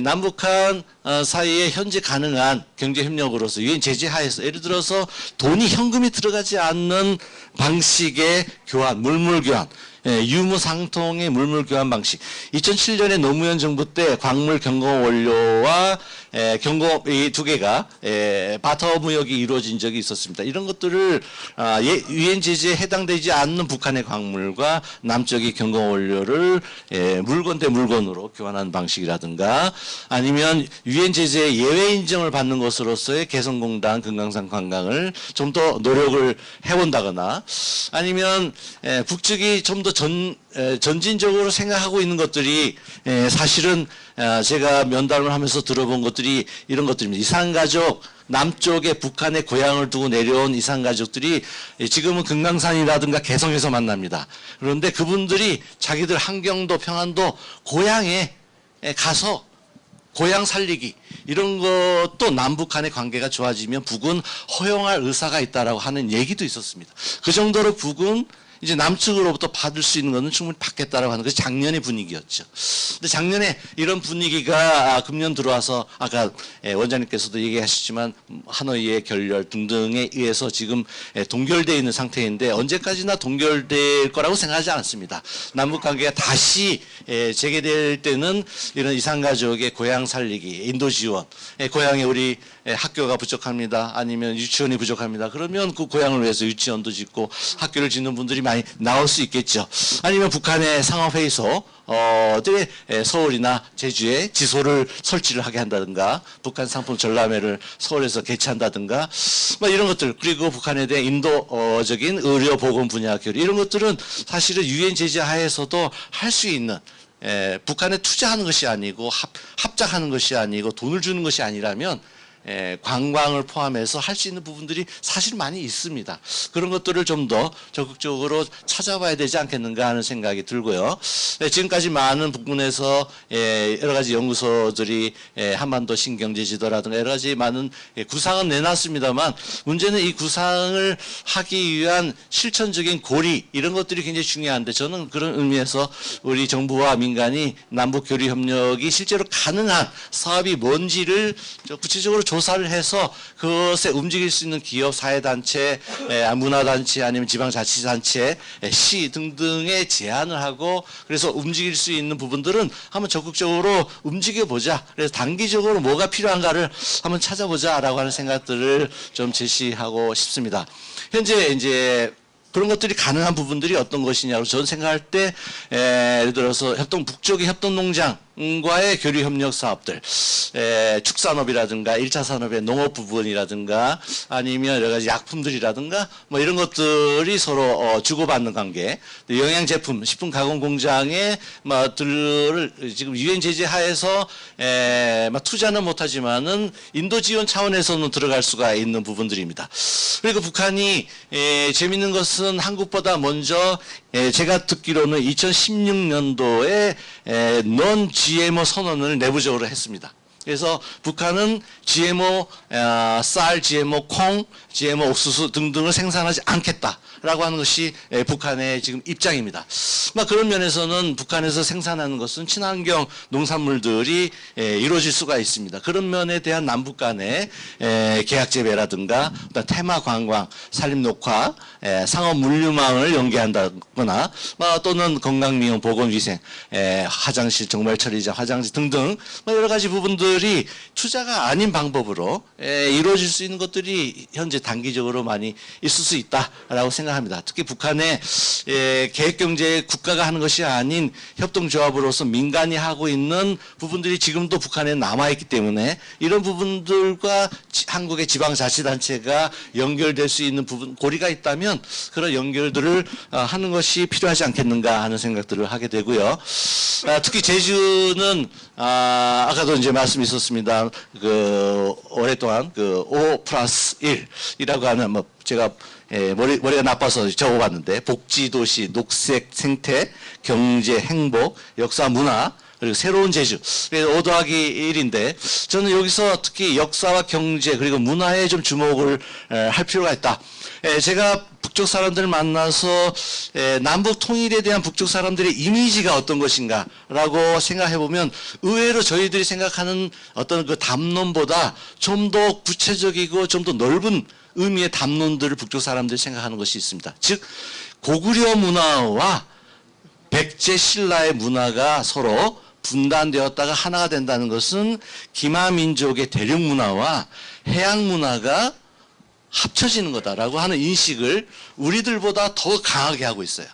남북한 사이에 현재 가능한 경제 협력으로서 유엔 제재 하에서 예를 들어서 돈이 현금이 들어가지 않는 방식의 교환, 물물 교환, 유무상통의 물물 교환 방식. 2007년에 노무현 정부 때 광물 경공 원료와 경공 이 두 개가 바터 무역이 이루어진 적이 있었습니다. 이런 것들을 유엔 제재에 해당되지 않는 북한의 광물과 남쪽의 경공 원료를 물건 대 물건으로 교환하는 방식이라든가 아니면 유엔 제재의 예외 인정을 받는 것으로서의 개성공단 금강산 관광을 좀 더 노력을 해본다거나 아니면 북측이 좀 더 전진적으로 생각하고 있는 것들이 사실은 제가 면담을 하면서 들어본 것들이 이런 것들입니다. 이산가족 남쪽에 북한의 고향을 두고 내려온 이산가족들이 지금은 금강산이라든가 개성에서 만납니다. 그런데 그분들이 자기들 한경도 평안도 고향에 가서 고향 살리기 이런 것도 남북 간의 관계가 좋아지면 북은 허용할 의사가 있다라고 하는 얘기도 있었습니다. 그 정도로 북은 이제 남측으로부터 받을 수 있는 것은 충분히 받겠다라고 하는 것이 작년의 분위기였죠. 근데 작년에 이런 분위기가 금년 들어와서 아까 원장님께서도 얘기하셨지만 하노이의 결렬 등등에 의해서 지금 동결되어 있는 상태인데 언제까지나 동결될 거라고 생각하지 않습니다. 남북 관계가 다시 재개될 때는 이런 이산가족의 고향 살리기, 인도 지원, 고향에 우리 학교가 부족합니다. 아니면 유치원이 부족합니다. 그러면 그 고향을 위해서 유치원도 짓고 학교를 짓는 분들이 많이 나올 수 있겠죠. 아니면 북한의 상업회의소 들이 서울이나 제주에 지소를 설치를 하게 한다든가, 북한 상품 전람회를 서울에서 개최한다든가, 뭐 이런 것들, 그리고 북한에 대한 인도적인 의료 보건 분야 교류, 이런 것들은 사실은 유엔 제재 하에서도 할 수 있는, 북한에 투자하는 것이 아니고 합작하는 것이 아니고 돈을 주는 것이 아니라면 관광을 포함해서 할 수 있는 부분들이 사실 많이 있습니다. 그런 것들을 좀 더 적극적으로 찾아봐야 되지 않겠는가 하는 생각이 들고요. 지금까지 많은 부분에서 여러 가지 연구소들이 한반도 신경제지도라든가 여러 가지 많은 구상은 내놨습니다만, 문제는 이 구상을 하기 위한 실천적인 고리, 이런 것들이 굉장히 중요한데, 저는 그런 의미에서 우리 정부와 민간이 남북 교류 협력이 실제로 가능한 사업이 뭔지를 구체적으로 조사를 해서 그것에 움직일 수 있는 기업, 사회단체, 문화단체, 아니면 지방자치단체, 시 등등의 제안을 하고, 그래서 움직일 수 있는 부분들은 한번 적극적으로 움직여보자. 그래서 단기적으로 뭐가 필요한가를 한번 찾아보자라고 하는 생각들을 좀 제시하고 싶습니다. 현재 이제 그런 것들이 가능한 부분들이 어떤 것이냐고 저는 생각할 때, 예를 들어서 북쪽의 협동농장과의 교류 협력 사업들, 축산업이라든가 1차 산업의 농업 부분이라든가 아니면 여러 가지 약품들이라든가 뭐 이런 것들이 서로 주고받는 관계, 영양 제품, 식품 가공 공장에 들을 지금 유엔 제재 하에서 투자는 못하지만은 인도 지원 차원에서는 들어갈 수가 있는 부분들입니다. 그리고 북한이 재밌는 것은 한국보다 먼저 제가 듣기로는 2016년도에 non GMO 선언을 내부적으로 했습니다. 그래서 북한은 GMO 쌀, GMO 콩, GMO 옥수수 등등을 생산하지 않겠다라고 하는 것이 북한의 지금 입장입니다. 그런 면에서는 북한에서 생산하는 것은 친환경 농산물들이 이루어질 수가 있습니다. 그런 면에 대한 남북 간의 계약 재배라든가 테마 관광, 산림 녹화, 상업 물류망을 연계한다거나 또는 건강미용, 보건위생, 화장실, 정말 처리장, 화장실 등등 여러 가지 부분들이 투자가 아닌 방법으로 이루어질 수 있는 것들이 현재 단기적으로 많이 있을 수 있다라고 생각합니다. 특히 북한의 계획경제 국가가 하는 것이 아닌 협동조합으로서 민간이 하고 있는 부분들이 지금도 북한에 남아있기 때문에 이런 부분들과 한국의 지방자치단체가 연결될 수 있는 부분, 고리가 있다면 그런 연결들을 하는 것이 필요하지 않겠는가 하는 생각들을 하게 되고요. 특히 제주는 아까도 이제 말씀이 있었습니다. 오랫동안 5+1이라고 하는 제가 머리가 나빠서 적어봤는데, 복지도시, 녹색 생태, 경제, 행복, 역사, 문화, 그리고 새로운 제주. 5 더하기 1인데, 저는 여기서 특히 역사와 경제 그리고 문화에 좀 주목을 할 필요가 있다. 제가 북쪽 사람들을 만나서 남북 통일에 대한 북쪽 사람들의 이미지가 어떤 것인가라고 생각해 보면 의외로 저희들이 생각하는 어떤 그 담론보다 좀 더 구체적이고 좀 더 넓은 의미의 담론들을 북쪽 사람들이 생각하는 것이 있습니다. 즉 고구려 문화와 백제 신라의 문화가 서로 분단되었다가 하나가 된다는 것은 기마민족의 대륙 문화와 해양 문화가 합쳐지는 거다라고 하는 인식을 우리들보다 더 강하게 하고 있어요.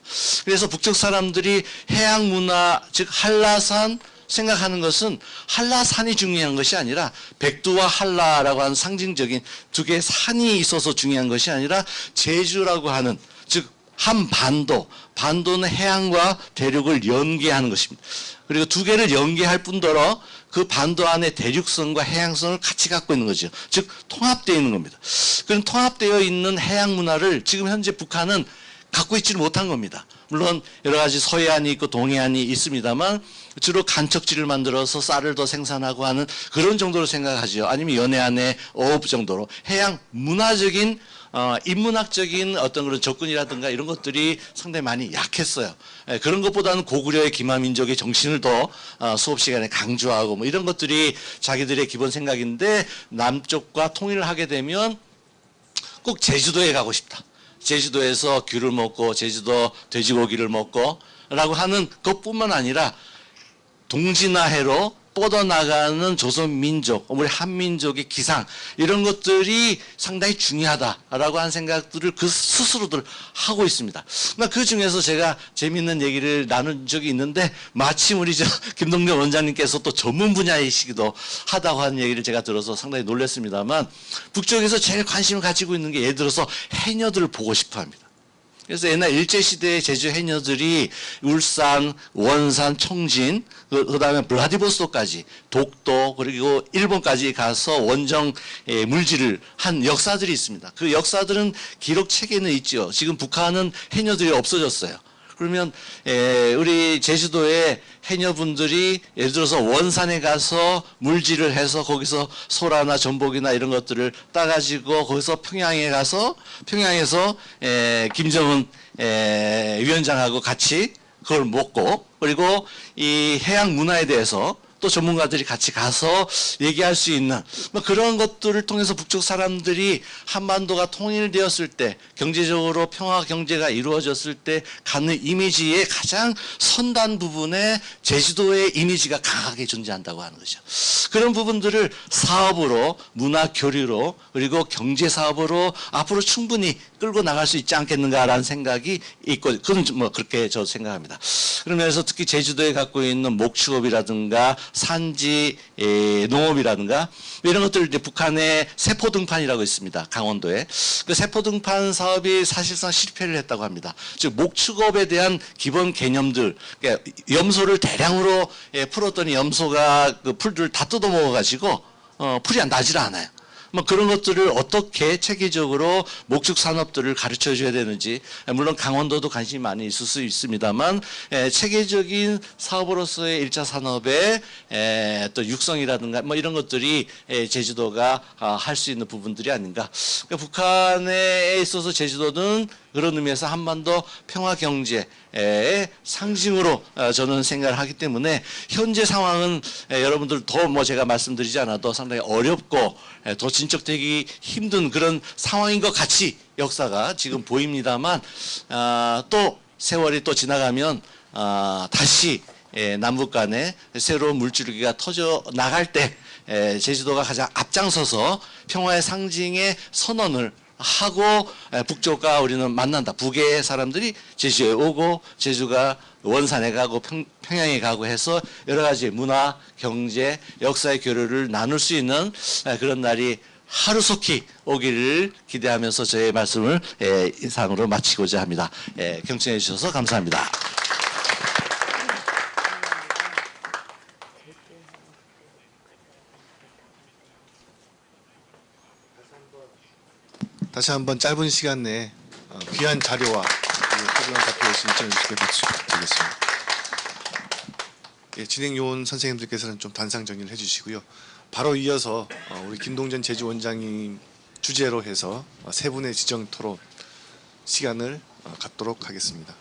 그래서 북쪽 사람들이 해양 문화, 즉 한라산 생각하는 것은 한라산이 중요한 것이 아니라 백두와 한라라고 하는 상징적인 두 개의 산이 있어서 중요한 것이 아니라 제주라고 하는, 즉 한반도, 반도는 해양과 대륙을 연계하는 것입니다. 그리고 두 개를 연계할 뿐더러 그 반도 안에 대륙성과 해양성을 같이 갖고 있는 거죠. 즉 통합되어 있는 겁니다. 그런 통합되어 있는 해양 문화를 지금 현재 북한은 갖고 있지를 못한 겁니다. 물론 여러 가지 서해안이 있고 동해안이 있습니다만 주로 간척지를 만들어서 쌀을 더 생산하고 하는 그런 정도로 생각하죠. 아니면 연해안의 어업 정도로 해양 문화적인 인문학적인 어떤 그런 접근이라든가 이런 것들이 상당히 많이 약했어요. 그런 것보다는 고구려의 기마민족의 정신을 더 수업 시간에 강조하고 뭐 이런 것들이 자기들의 기본 생각인데, 남쪽과 통일을 하게 되면 꼭 제주도에 가고 싶다. 제주도에서 귤을 먹고 제주도 돼지고기를 먹고 라고 하는 것뿐만 아니라 동진아해로 뻗어나가는 조선민족, 우리 한민족의 기상 이런 것들이 상당히 중요하다라고 하는 생각들을 그 스스로들 하고 있습니다. 그 중에서 제가 재미있는 얘기를 나눈 적이 있는데 마침 우리 김동렬 원장님께서 또 전문 분야이시기도 하다고 하는 얘기를 제가 들어서 상당히 놀랐습니다만 북쪽에서 제일 관심을 가지고 있는 게 예를 들어서 해녀들을 보고 싶어 합니다. 그래서 옛날 일제시대의 제주 해녀들이 울산, 원산, 청진, 그 다음에 블라디보스토크까지 독도 그리고 일본까지 가서 원정 물질을 한 역사들이 있습니다. 그 역사들은 기록책에는 있죠. 지금 북한은 해녀들이 없어졌어요. 그러면 우리 제주도의 해녀분들이 예를 들어서 원산에 가서 물질을 해서 거기서 소라나 전복이나 이런 것들을 따가지고 거기서 평양에 가서 평양에서 김정은 위원장하고 같이 그걸 먹고 그리고 이 해양 문화에 대해서 또 전문가들이 같이 가서 얘기할 수 있는 뭐 그런 것들을 통해서 북쪽 사람들이 한반도가 통일되었을 때 경제적으로 평화 경제가 이루어졌을 때 갖는 이미지의 가장 선단 부분에 제주도의 이미지가 강하게 존재한다고 하는 거죠. 그런 부분들을 사업으로 문화 교류로 그리고 경제 사업으로 앞으로 충분히 끌고 나갈 수 있지 않겠는가라는 생각이 있고 그건 뭐 그렇게 저 생각합니다. 그러면서 특히 제주도에 갖고 있는 목축업이라든가 산지 농업이라든가 이런 것들 이제 북한의 세포등판이라고 있습니다. 강원도에 그 세포등판 사업이 사실상 실패를 했다고 합니다. 즉 목축업에 대한 기본 개념들 그러니까 염소를 대량으로 풀었더니 염소가 그 풀들을 다 뜯어먹어 가지고 풀이 나질 않아요. 뭐 그런 것들을 어떻게 체계적으로 목축 산업들을 가르쳐 줘야 되는지 물론 강원도도 관심이 많이 있을 수 있습니다만 체계적인 사업으로서의 1차 산업의 또 육성이라든가 뭐 이런 것들이 제주도가 할 수 있는 부분들이 아닌가. 그러니까 북한에 있어서 제주도는 그런 의미에서 한반도 평화 경제의 상징으로 저는 생각을 하기 때문에 현재 상황은 여러분들 더 뭐 제가 말씀드리지 않아도 상당히 어렵고 더 진척되기 힘든 그런 상황인 것 같이 역사가 지금 보입니다만 또 세월이 또 지나가면 다시 남북 간에 새로운 물줄기가 터져 나갈 때 제주도가 가장 앞장서서 평화의 상징의 선언을 하고 북쪽과 우리는 만난다. 북의 사람들이 제주에 오고 제주가 원산에 가고 평양에 가고 해서 여러 가지 문화, 경제, 역사의 교류를 나눌 수 있는 그런 날이 하루속히 오기를 기대하면서 저의 말씀을 이상으로 마치고자 합니다. 경청해 주셔서 감사합니다. 다시 한번 짧은 시간 내에 귀한 자료와 소중한 답변을 신청해 주시게 박수 드리겠습니다. 진행 요원 선생님들께서는 좀 단상 정리를 해주시고요. 바로 이어서 우리 김동전 제주원장님 주제로 해서 세 분의 지정 토론 시간을 갖도록 하겠습니다.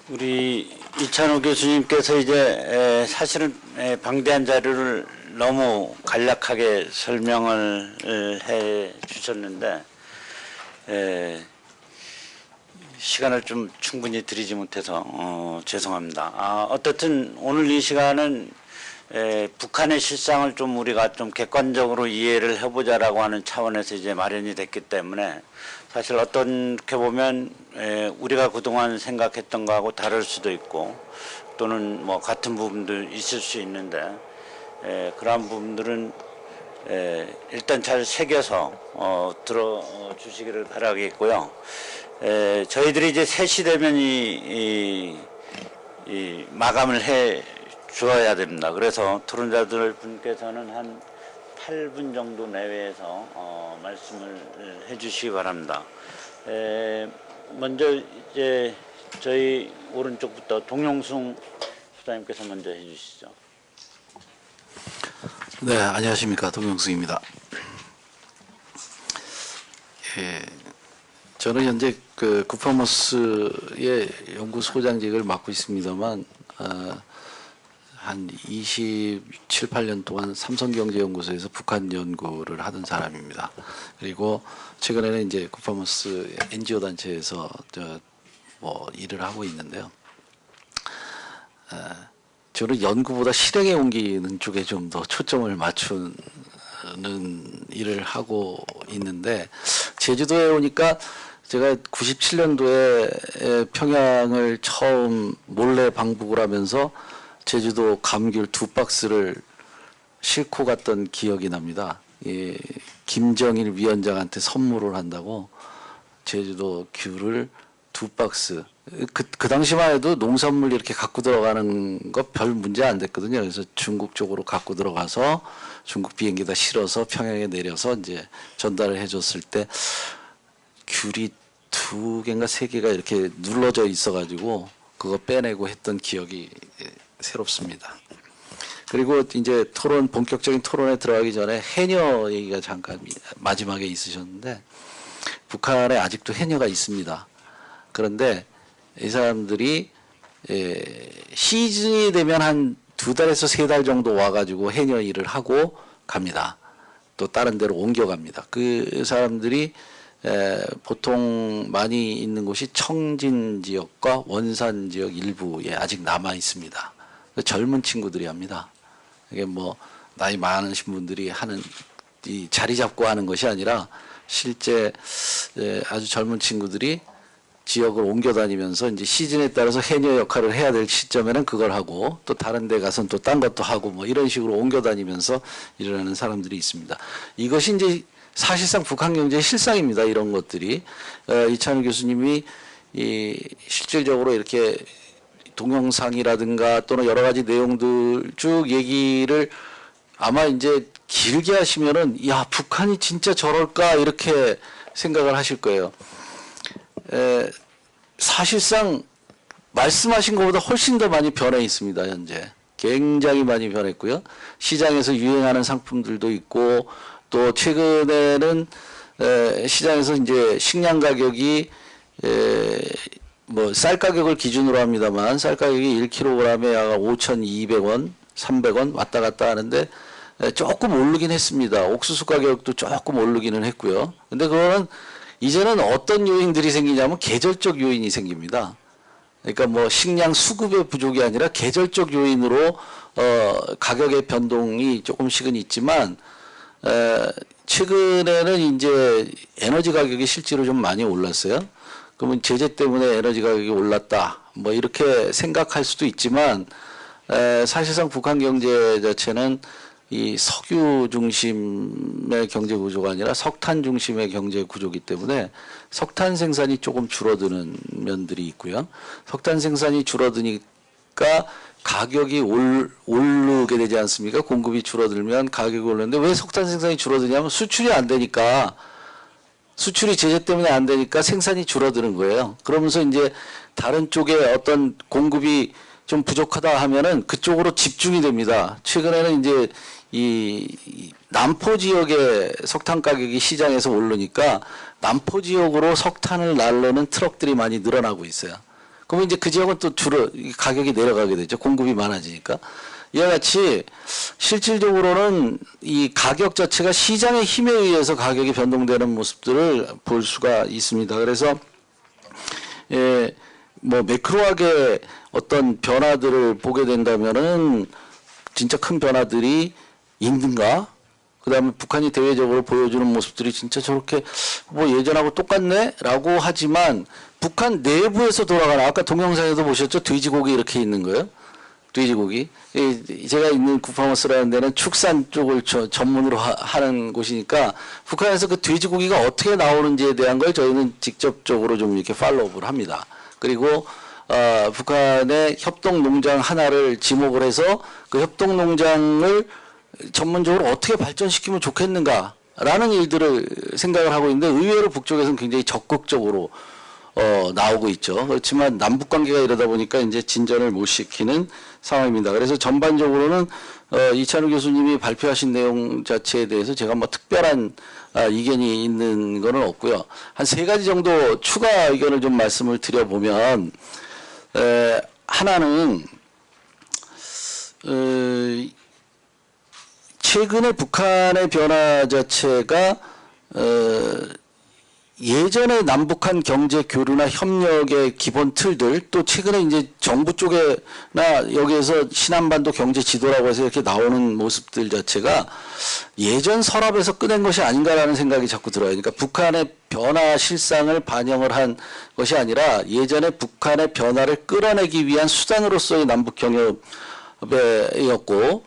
우리 이찬호 교수님께서 이제 사실은 방대한 자료를 너무 간략하게 설명을 해 주셨는데 시간을 좀 충분히 드리지 못해서 죄송합니다. 어떻든 오늘 이 시간은 북한의 실상을 좀 우리가 좀 객관적으로 이해를 해보자라고 하는 차원에서 이제 마련이 됐기 때문에 사실 어떻게 보면 우리가 그동안 생각했던 거하고 다를 수도 있고 또는 뭐 같은 부분도 있을 수 있는데 그러한 부분들은 일단 잘 새겨서 들어주시기를 바라겠고요. 저희들이 이제 3시 되면 이 마감을 해 주어야 됩니다. 그래서 토론자들 분께서는 한 8분 정도 내외에서 말씀을 해주시기 바랍니다. 먼저 이제 저희 오른쪽부터 동영승 수장님께서 먼저 해주시죠. 네, 안녕하십니까. 동영승입니다. 예, 저는 현재 그 구파모스의 연구소장직을 맡고 있습니다만, 한 27, 8년 동안 삼성경제연구소에서 북한 연구를 하던 사람입니다. 그리고 최근에는 이제 구파모스 NGO 단체에서 뭐 일을 하고 있는데요. 저는 연구보다 실행에 옮기는 쪽에 좀 더 초점을 맞추는 일을 하고 있는데, 제주도에 오니까 제가 97년도에 평양을 처음 몰래 방북을 하면서 제주도 감귤 2박스를 싣고 갔던 기억이 납니다. 예, 김정일 위원장한테 선물을 한다고 제주도 귤을 2박스. 그 당시만 해도 농산물 이렇게 갖고 들어가는 거 별 문제 안 됐거든요. 그래서 중국 쪽으로 갖고 들어가서 중국 비행기에다 실어서 평양에 내려서 이제 전달을 해줬을 때 귤이 2개인가 3개가 이렇게 눌러져 있어가지고 그거 빼내고 했던 기억이 새롭습니다. 그리고 이제 본격적인 토론에 들어가기 전에 해녀 얘기가 잠깐 마지막에 있으셨는데, 북한에 아직도 해녀가 있습니다. 그런데 이 사람들이 시즌이 되면 한 2달에서 3달 정도 와가지고 해녀 일을 하고 갑니다. 또 다른 데로 옮겨갑니다. 그 사람들이 보통 많이 있는 곳이 청진 지역과 원산 지역 일부에 아직 남아 있습니다. 젊은 친구들이 합니다. 이게 뭐 나이 많으신 분들이 하는 이 자리 잡고 하는 것이 아니라 실제 아주 젊은 친구들이 지역을 옮겨 다니면서 이제 시즌에 따라서 해녀 역할을 해야 될 시점에는 그걸 하고, 또 다른 데 가서는 또 딴 것도 하고, 뭐 이런 식으로 옮겨 다니면서 일을 하는 사람들이 있습니다. 이것이 이제 사실상 북한 경제의 실상입니다. 이런 것들이. 이찬우 교수님이 실질적으로 이렇게 동영상이라든가 또는 여러 가지 내용들 쭉 얘기를 아마 이제 길게 하시면은, 야, 북한이 진짜 저럴까 이렇게 생각을 하실 거예요. 사실상 말씀하신 것보다 훨씬 더 많이 변해 있습니다. 현재 굉장히 많이 변했고요. 시장에서 유행하는 상품들도 있고, 또 최근에는 시장에서 이제 식량 가격이 뭐 쌀 가격을 기준으로 합니다만, 쌀 가격이 1kg에 약 5,200원, 300원 왔다 갔다 하는데 조금 오르긴 했습니다. 옥수수 가격도 조금 오르기는 했고요. 근데 그거는 이제는 어떤 요인들이 생기냐면 계절적 요인이 생깁니다. 그러니까 뭐 식량 수급의 부족이 아니라 계절적 요인으로 가격의 변동이 조금씩은 있지만, 최근에는 이제 에너지 가격이 실제로 좀 많이 올랐어요. 그러면 제재 때문에 에너지 가격이 올랐다, 뭐 이렇게 생각할 수도 있지만, 사실상 북한 경제 자체는 이 석유 중심의 경제 구조가 아니라 석탄 중심의 경제 구조이기 때문에 석탄 생산이 조금 줄어드는 면들이 있고요. 석탄 생산이 줄어드니까 가격이 오르게 되지 않습니까? 공급이 줄어들면 가격이 오르는데, 왜 석탄 생산이 줄어드냐면 수출이 안 되니까, 수출이 제재 때문에 안 되니까 생산이 줄어드는 거예요. 그러면서 이제 다른 쪽에 어떤 공급이 좀 부족하다 하면은 그쪽으로 집중이 됩니다. 최근에는 이제 이 남포 지역의 석탄 가격이 시장에서 오르니까 남포 지역으로 석탄을 날르는 트럭들이 많이 늘어나고 있어요. 그러면 이제 그 지역은 또 가격이 내려가게 되죠. 공급이 많아지니까. 이와 같이 실질적으로는 이 가격 자체가 시장의 힘에 의해서 가격이 변동되는 모습들을 볼 수가 있습니다. 그래서 뭐 매크로하게 어떤 변화들을 보게 된다면은 진짜 큰 변화들이 있는가? 그 다음에 북한이 대외적으로 보여주는 모습들이 진짜 저렇게 뭐 예전하고 똑같네? 라고 하지만 북한 내부에서 돌아가는, 아까 동영상에도 보셨죠? 돼지고기 이렇게 있는 거예요. 돼지고기. 제가 있는 구파모스라는 데는 축산 쪽을 전문으로 하는 곳이니까 북한에서 그 돼지고기가 어떻게 나오는지에 대한 걸 저희는 직접적으로 좀 이렇게 팔로우를 합니다. 그리고 북한의 협동농장 하나를 지목을 해서 그 협동농장을 전문적으로 어떻게 발전시키면 좋겠는가라는 일들을 생각을 하고 있는데, 의외로 북쪽에서는 굉장히 적극적으로 나오고 있죠. 그렇지만 남북 관계가 이러다 보니까 이제 진전을 못 시키는 상황입니다. 그래서 전반적으로는 이찬우 교수님이 발표하신 내용 자체에 대해서 제가 뭐 특별한 이견이 있는 거는 없고요. 한 3가지 정도 추가 의견을 좀 말씀을 드려보면, 하나는 최근에 북한의 변화 자체가 예전에 남북한 경제 교류나 협력의 기본 틀들, 또 최근에 이제 정부 쪽에나 여기에서 신한반도 경제 지도라고 해서 이렇게 나오는 모습들 자체가 예전 서랍에서 꺼낸 것이 아닌가라는 생각이 자꾸 들어요. 그러니까 북한의 변화 실상을 반영을 한 것이 아니라 예전에 북한의 변화를 끌어내기 위한 수단으로서의 남북 경협이었고,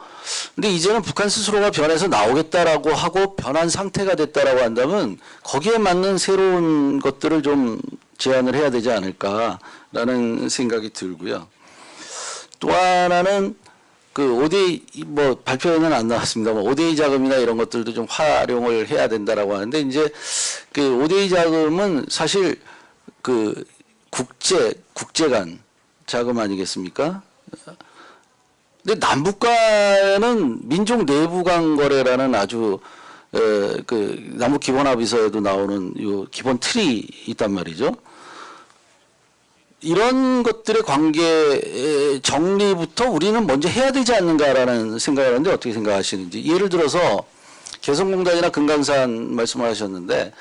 근데 이제는 북한 스스로가 변해서 나오겠다라고 하고 변한 상태가 됐다라고 한다면 거기에 맞는 새로운 것들을 좀 제안을 해야 되지 않을까라는 생각이 들고요. 또 하나는 그 ODA 뭐 발표에는 안 나왔습니다만 ODA 자금이나 이런 것들도 좀 활용을 해야 된다라고 하는데, 이제 그 ODA 자금은 사실 그 국제 간 자금 아니겠습니까? 근데 남북 간은 민족 내부 간 거래라는 아주 그 남북 기본 합의서에도 나오는 요 기본 틀이 있단 말이죠. 이런 것들의 관계 정리부터 우리는 먼저 해야 되지 않는가라는 생각을 하는데 어떻게 생각하시는지. 예를 들어서 개성공단이나 금강산 말씀을 하셨는데,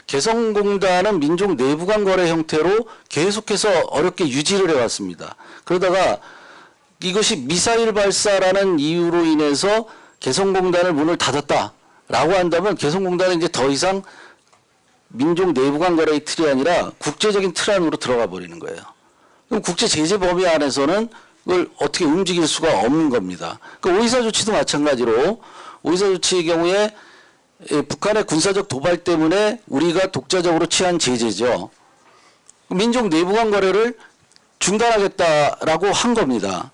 개성공단은 민족 내부 간 거래 형태로 계속해서 어렵게 유지를 해왔습니다. 그러다가 이것이 미사일 발사라는 이유로 인해서 개성공단을 문을 닫았다라고 한다면 개성공단은 이제 더 이상 민족 내부 간 거래의 틀이 아니라 국제적인 틀 안으로 들어가 버리는 거예요. 그럼 국제 제재 범위 안에서는 그걸 어떻게 움직일 수가 없는 겁니다. 그 오이사 조치도 마찬가지로 오이사 조치의 경우에 북한의 군사적 도발 때문에 우리가 독자적으로 취한 제재죠. 민족 내부 간 거래를 중단하겠다라고 한 겁니다.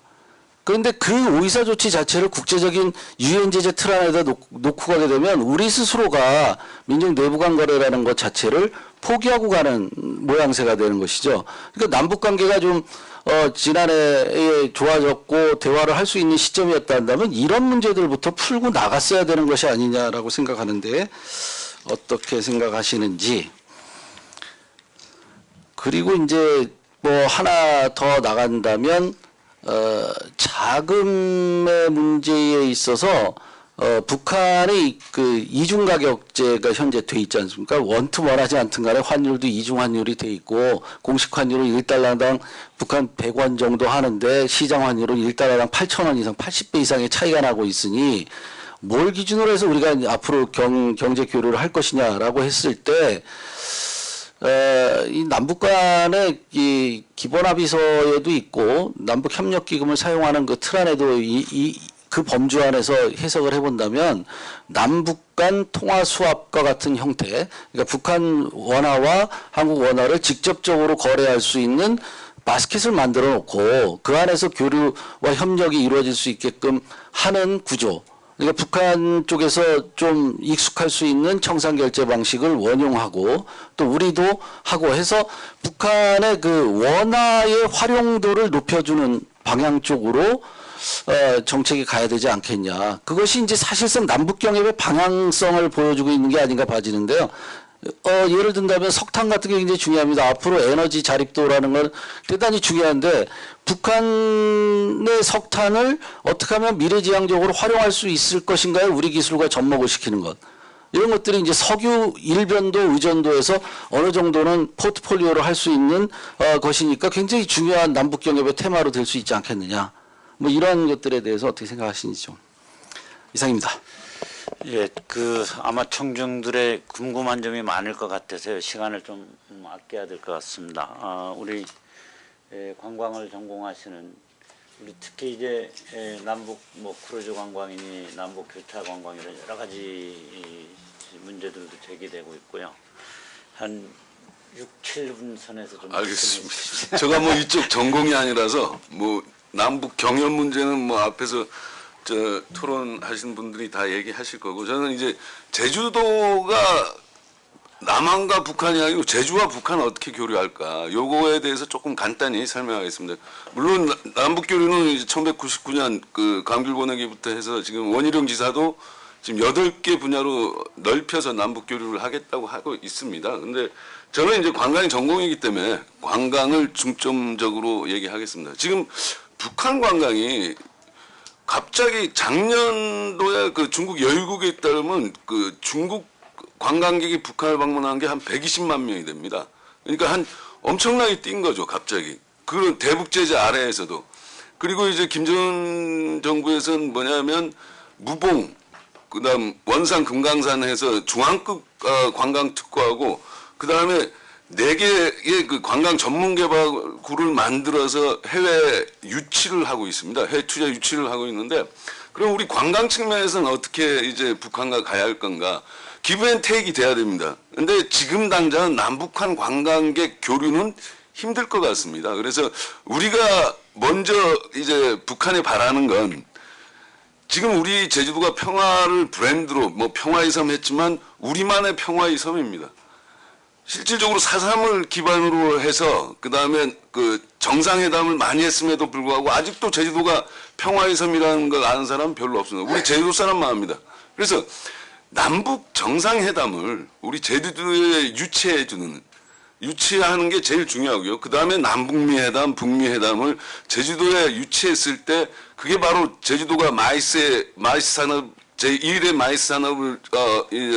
그런데 그 오이사 조치 자체를 국제적인 유엔 제재 틀 안에다 놓고 가게 되면 우리 스스로가 민족 내부 간 거래라는 것 자체를 포기하고 가는 모양새가 되는 것이죠. 그러니까 남북 관계가 좀 지난해에 좋아졌고 대화를 할 수 있는 시점이었다 한다면 이런 문제들부터 풀고 나갔어야 되는 것이 아니냐라고 생각하는데 어떻게 생각하시는지. 그리고 이제 뭐 하나 더 나간다면 자금의 문제에 있어서 북한의 그 이중 가격제가 현재 돼 있지 않습니까? 원투원하지 않든 간에 환율도 이중 환율이 돼 있고, 공식 환율은 1달러당 북한 100원 정도 하는데 시장 환율은 1달러당 8,000원 이상, 80배 이상의 차이가 나고 있으니 뭘 기준으로 해서 우리가 앞으로 경제 교류를 할 것이냐라고 했을 때 이 남북 간의 이 기본 합의서에도 있고 남북 협력 기금을 사용하는 그 틀 안에도 그 범주 안에서 해석을 해본다면 남북 간 통화 수합과 같은 형태, 그러니까 북한 원화와 한국 원화를 직접적으로 거래할 수 있는 바스켓을 만들어 놓고 그 안에서 교류와 협력이 이루어질 수 있게끔 하는 구조. 그러니까 북한 쪽에서 좀 익숙할 수 있는 청산결제 방식을 원용하고 또 우리도 하고 해서 북한의 그 원화의 활용도를 높여주는 방향 쪽으로 정책이 가야 되지 않겠냐. 그것이 이제 사실상 남북경협의 방향성을 보여주고 있는 게 아닌가 봐지는데요. 예를 든다면 석탄 같은 게 굉장히 중요합니다. 앞으로 에너지 자립도라는 건 대단히 중요한데 북한의 석탄을 어떻게 하면 미래지향적으로 활용할 수 있을 것인가요? 우리 기술과 접목을 시키는 것. 이런 것들이 이제 석유 일변도 의존도에서 어느 정도는 포트폴리오를 할 수 있는 것이니까 굉장히 중요한 남북경협의 테마로 될 수 있지 않겠느냐. 뭐 이런 것들에 대해서 어떻게 생각하시는지 좀. 이상입니다. 예, 아마 청중들의 궁금한 점이 많을 것 같아서요. 시간을 좀 아껴야 될 것 같습니다. 우리 관광을 전공하시는 우리 특히 이제 남북 뭐 크루즈 관광이니 남북 교차 관광 이런 여러 가지 문제들도 제기되고 있고요. 한 6, 7분 선에서 좀 알겠습니다. 제가 뭐 이쪽 전공이 아니라서 뭐 남북 경협 문제는 뭐 앞에서 토론하신 분들이 다 얘기하실 거고, 저는 이제 제주도가 남한과 북한이 아니고 제주와 북한은 어떻게 교류할까? 요거에 대해서 조금 간단히 설명하겠습니다. 물론 남북 교류는 이제 1999년 그 감귤 보내기부터 해서 지금 원희룡 지사도 지금 8개 분야로 넓혀서 남북 교류를 하겠다고 하고 있습니다. 근데 저는 이제 관광이 전공이기 때문에 관광을 중점적으로 얘기하겠습니다. 지금 북한 관광이 갑자기 작년도에 그 중국 열국에 따르면 그 중국 관광객이 북한을 방문한 게 한 120만 명이 됩니다. 그러니까 한 엄청나게 뛴 거죠, 갑자기. 그런 대북 제재 아래에서도. 그리고 이제 김정은 정부에서는 뭐냐면 무봉, 그다음 원산 금강산 해서 중앙급 관광 특구하고 그다음에 4개의 그 관광 전문 개발구를 만들어서 해외 유치를 하고 있습니다. 해외 투자 유치를 하고 있는데 그럼 우리 관광 측면에서는 어떻게 이제 북한과 가야 할 건가? 기브 앤 테이크이 돼야 됩니다. 근데 지금 당장 남북한 관광객 교류는 힘들 것 같습니다. 그래서 우리가 먼저 이제 북한에 바라는 건 지금 우리 제주도가 평화를 브랜드로 뭐 평화의 섬 했지만 우리만의 평화의 섬입니다. 실질적으로 4.3을 기반으로 해서 그 다음에 그 정상회담을 많이 했음에도 불구하고 아직도 제주도가 평화의 섬이라는 걸 아는 사람은 별로 없습니다. 우리 제주도 사람만 합니다. 그래서 남북 정상회담을 우리 제주도에 유치하는 게 제일 중요하고요. 그 다음에 남북미 회담, 북미 회담을 제주도에 유치했을 때 그게 바로 제주도가 마이스 산업 제1의 마이스 산업을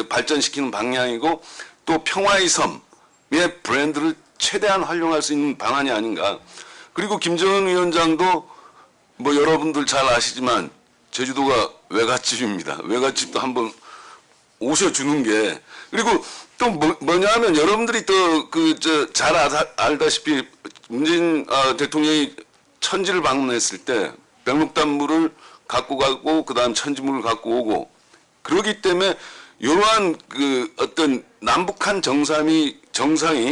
발전시키는 방향이고 또 평화의 섬의 브랜드를 최대한 활용할 수 있는 방안이 아닌가. 그리고 김정은 위원장도 뭐 여러분들 잘 아시지만 제주도가 외갓집입니다. 외갓집도 한번 오셔주는 게 그리고 또 뭐냐 하면 여러분들이 또 잘 알다시피 문재인 대통령이 천지를 방문했을 때 백록담물을 갖고 가고 그다음 천지물을 갖고 오고 그러기 때문에 이러한 그 어떤 남북한 정상이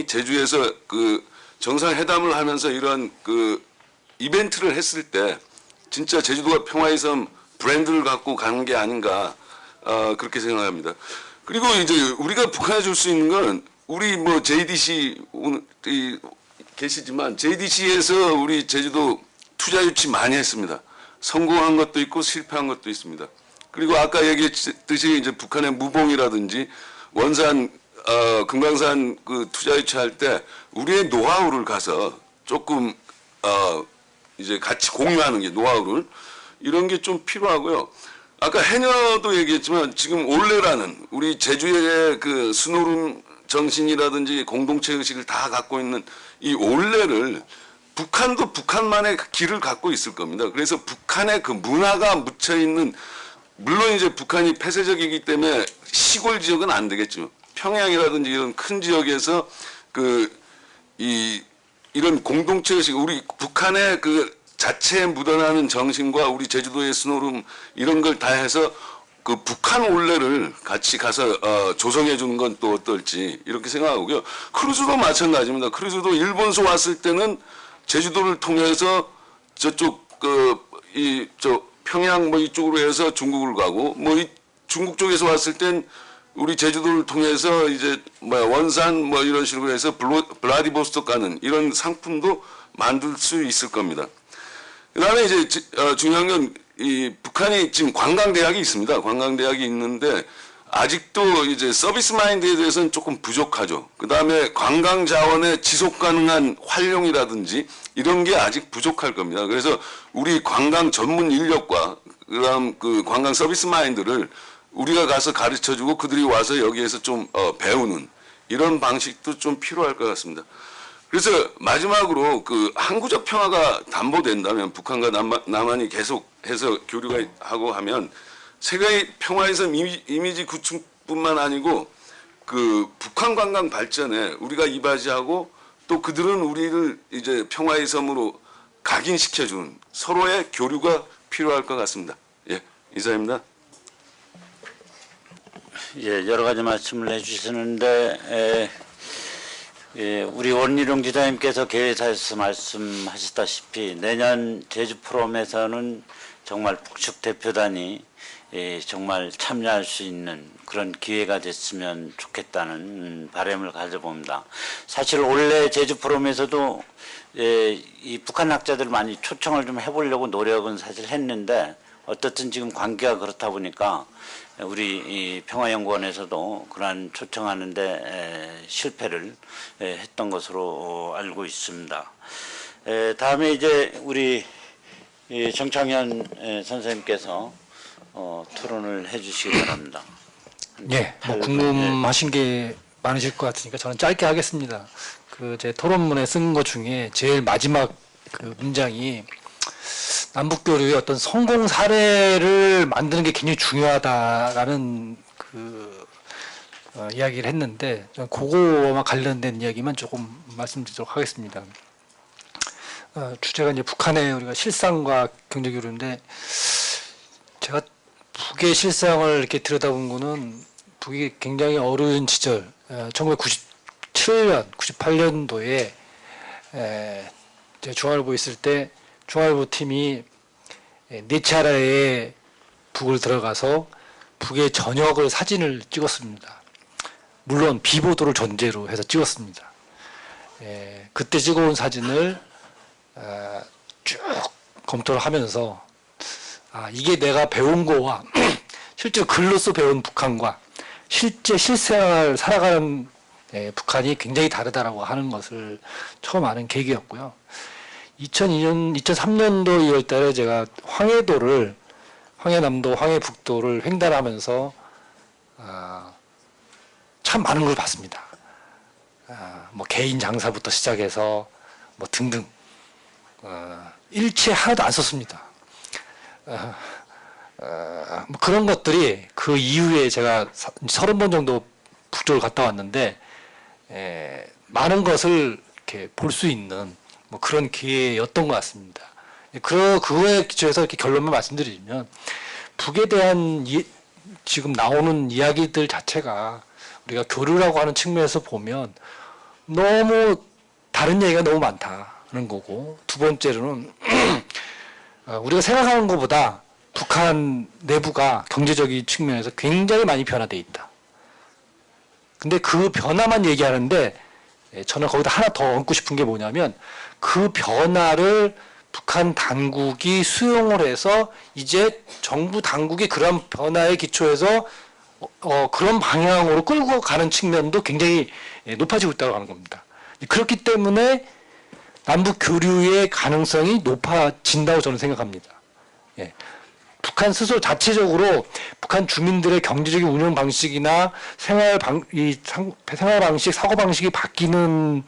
제주에서 그 정상회담을 하면서 이러한 그 이벤트를 했을 때 진짜 제주도가 평화의 섬 브랜드를 갖고 가는 게 아닌가 그렇게 생각합니다. 그리고 이제 우리가 북한에 줄 수 있는 건 우리 뭐 JDC 계시지만 JDC에서 우리 제주도 투자 유치 많이 했습니다. 성공한 것도 있고 실패한 것도 있습니다. 그리고 아까 얘기했듯이 이제 북한의 무봉이라든지 원산 금강산 그 투자 유치할 때 우리의 노하우를 가서 조금 이제 같이 공유하는 게 노하우를 이런 게 좀 필요하고요. 아까 해녀도 얘기했지만 지금 올레라는 우리 제주의 그 스노름 정신이라든지 공동체 의식을 다 갖고 있는 이 올레를 북한도 북한만의 길을 갖고 있을 겁니다. 그래서 북한의 그 문화가 묻혀 있는 물론 이제 북한이 폐쇄적이기 때문에 시골 지역은 안 되겠죠. 평양이라든지 이런 큰 지역에서 이런 공동체 의식 우리 북한의 그 자체에 묻어나는 정신과 우리 제주도의 스노름 이런 걸 다 해서 그 북한 올레를 같이 가서 조성해 주는 건 또 어떨지 이렇게 생각하고요. 크루즈도 마찬가지입니다. 크루즈도 일본서 왔을 때는 제주도를 통해서 저쪽 평양 뭐 이쪽으로 해서 중국을 가고 뭐 중국 쪽에서 왔을 땐 우리 제주도를 통해서 이제 원산 뭐 이런 식으로 해서 블라디보스토크 가는 이런 상품도 만들 수 있을 겁니다. 그다음에 이제 중요한 건 이 북한이 지금 관광대학이 있습니다. 관광대학이 있는데 아직도 이제 서비스 마인드에 대해서는 조금 부족하죠. 그다음에 관광 자원의 지속 가능한 활용이라든지 이런 게 아직 부족할 겁니다. 그래서 우리 관광 전문 인력과 그다음 그 관광 서비스 마인드를 우리가 가서 가르쳐주고 그들이 와서 여기에서 좀 배우는 이런 방식도 좀 필요할 것 같습니다. 그래서 마지막으로 그 항구적 평화가 담보된다면 북한과 남한이 계속해서 교류가 하고 하면 세계의 평화의 섬 이미지 구축뿐만 아니고 그 북한 관광 발전에 우리가 이바지하고 또 그들은 우리를 이제 평화의 섬으로 각인시켜주는 서로의 교류가 필요할 것 같습니다. 예, 이상입니다. 예, 여러 가지 말씀을 해주시는데 우리 원희룡 지사님께서 개회사에서 말씀하셨다시피 내년 제주 포럼에서는 정말 북측 대표단이 정말 참여할 수 있는 그런 기회가 됐으면 좋겠다는 바람을 가져봅니다. 사실 올해 제주 포럼에서도 이 북한 학자들 많이 초청을 좀 해보려고 노력은 사실 했는데 어떻든 지금 관계가 그렇다 보니까 우리 이 평화연구원에서도 그러한 초청하는데 실패를 했던 것으로 알고 있습니다. 다음에 이제 우리 정창현 선생님께서 토론을 해주시기 바랍니다. 예, 뭐 궁금하신 게 많으실 것 같으니까 저는 짧게 하겠습니다. 그 제 토론문에 쓴 것 중에 제일 마지막 그 문장이 남북교류의 어떤 성공 사례를 만드는 게 굉장히 중요하다라는 그 이야기를 했는데 저는 그거와 관련된 이야기만 조금 말씀드리도록 하겠습니다. 주제가 이제 북한의 우리가 실상과 경제 교류인데 제가 북의 실상을 이렇게 들여다본 거는 북이 굉장히 어려운 시절 1997년, 98년도에 중앙일보 있을 때 중앙일보 팀이 4차례에 북을 들어가서 북의 전역을 사진을 찍었습니다. 물론 비보도를 전제로 해서 찍었습니다. 그때 찍어온 사진을 쭉 검토를 하면서 이게 내가 배운 거와 실제 글로써 배운 북한과 실제 실생활 살아가는 북한이 굉장히 다르다라고 하는 것을 처음 아는 계기였고요. 2003년도 2월 달에 제가 황해남도, 황해북도를 횡단하면서 참 많은 걸 봤습니다. 뭐 개인 장사부터 시작해서 뭐 등등 일체 하나도 안 썼습니다. 뭐 그런 것들이 그 이후에 제가 30번 정도 북쪽을 갔다 왔는데 많은 것을 이렇게 볼 수 있는 뭐 그런 기회였던 것 같습니다. 그거에 기초해서 이렇게 결론만 말씀드리면 북에 대한 지금 나오는 이야기들 자체가 우리가 교류라고 하는 측면에서 보면 너무 다른 얘기가 너무 많다는 거고, 두 번째로는 우리가 생각하는 것보다 북한 내부가 경제적인 측면에서 굉장히 많이 변화되어 있다. 근데 그 변화만 얘기하는데 저는 거기다 하나 더 얹고 싶은 게 뭐냐면 그 변화를 북한 당국이 수용을 해서 이제 정부 당국이 그런 변화에 기초해서 그런 방향으로 끌고 가는 측면도 굉장히 높아지고 있다고 하는 겁니다. 그렇기 때문에 남북 교류의 가능성이 높아진다고 저는 생각합니다. 예. 북한 스스로 자체적으로 북한 주민들의 경제적인 운영 방식이나 생활 방식, 사고 방식이 바뀌는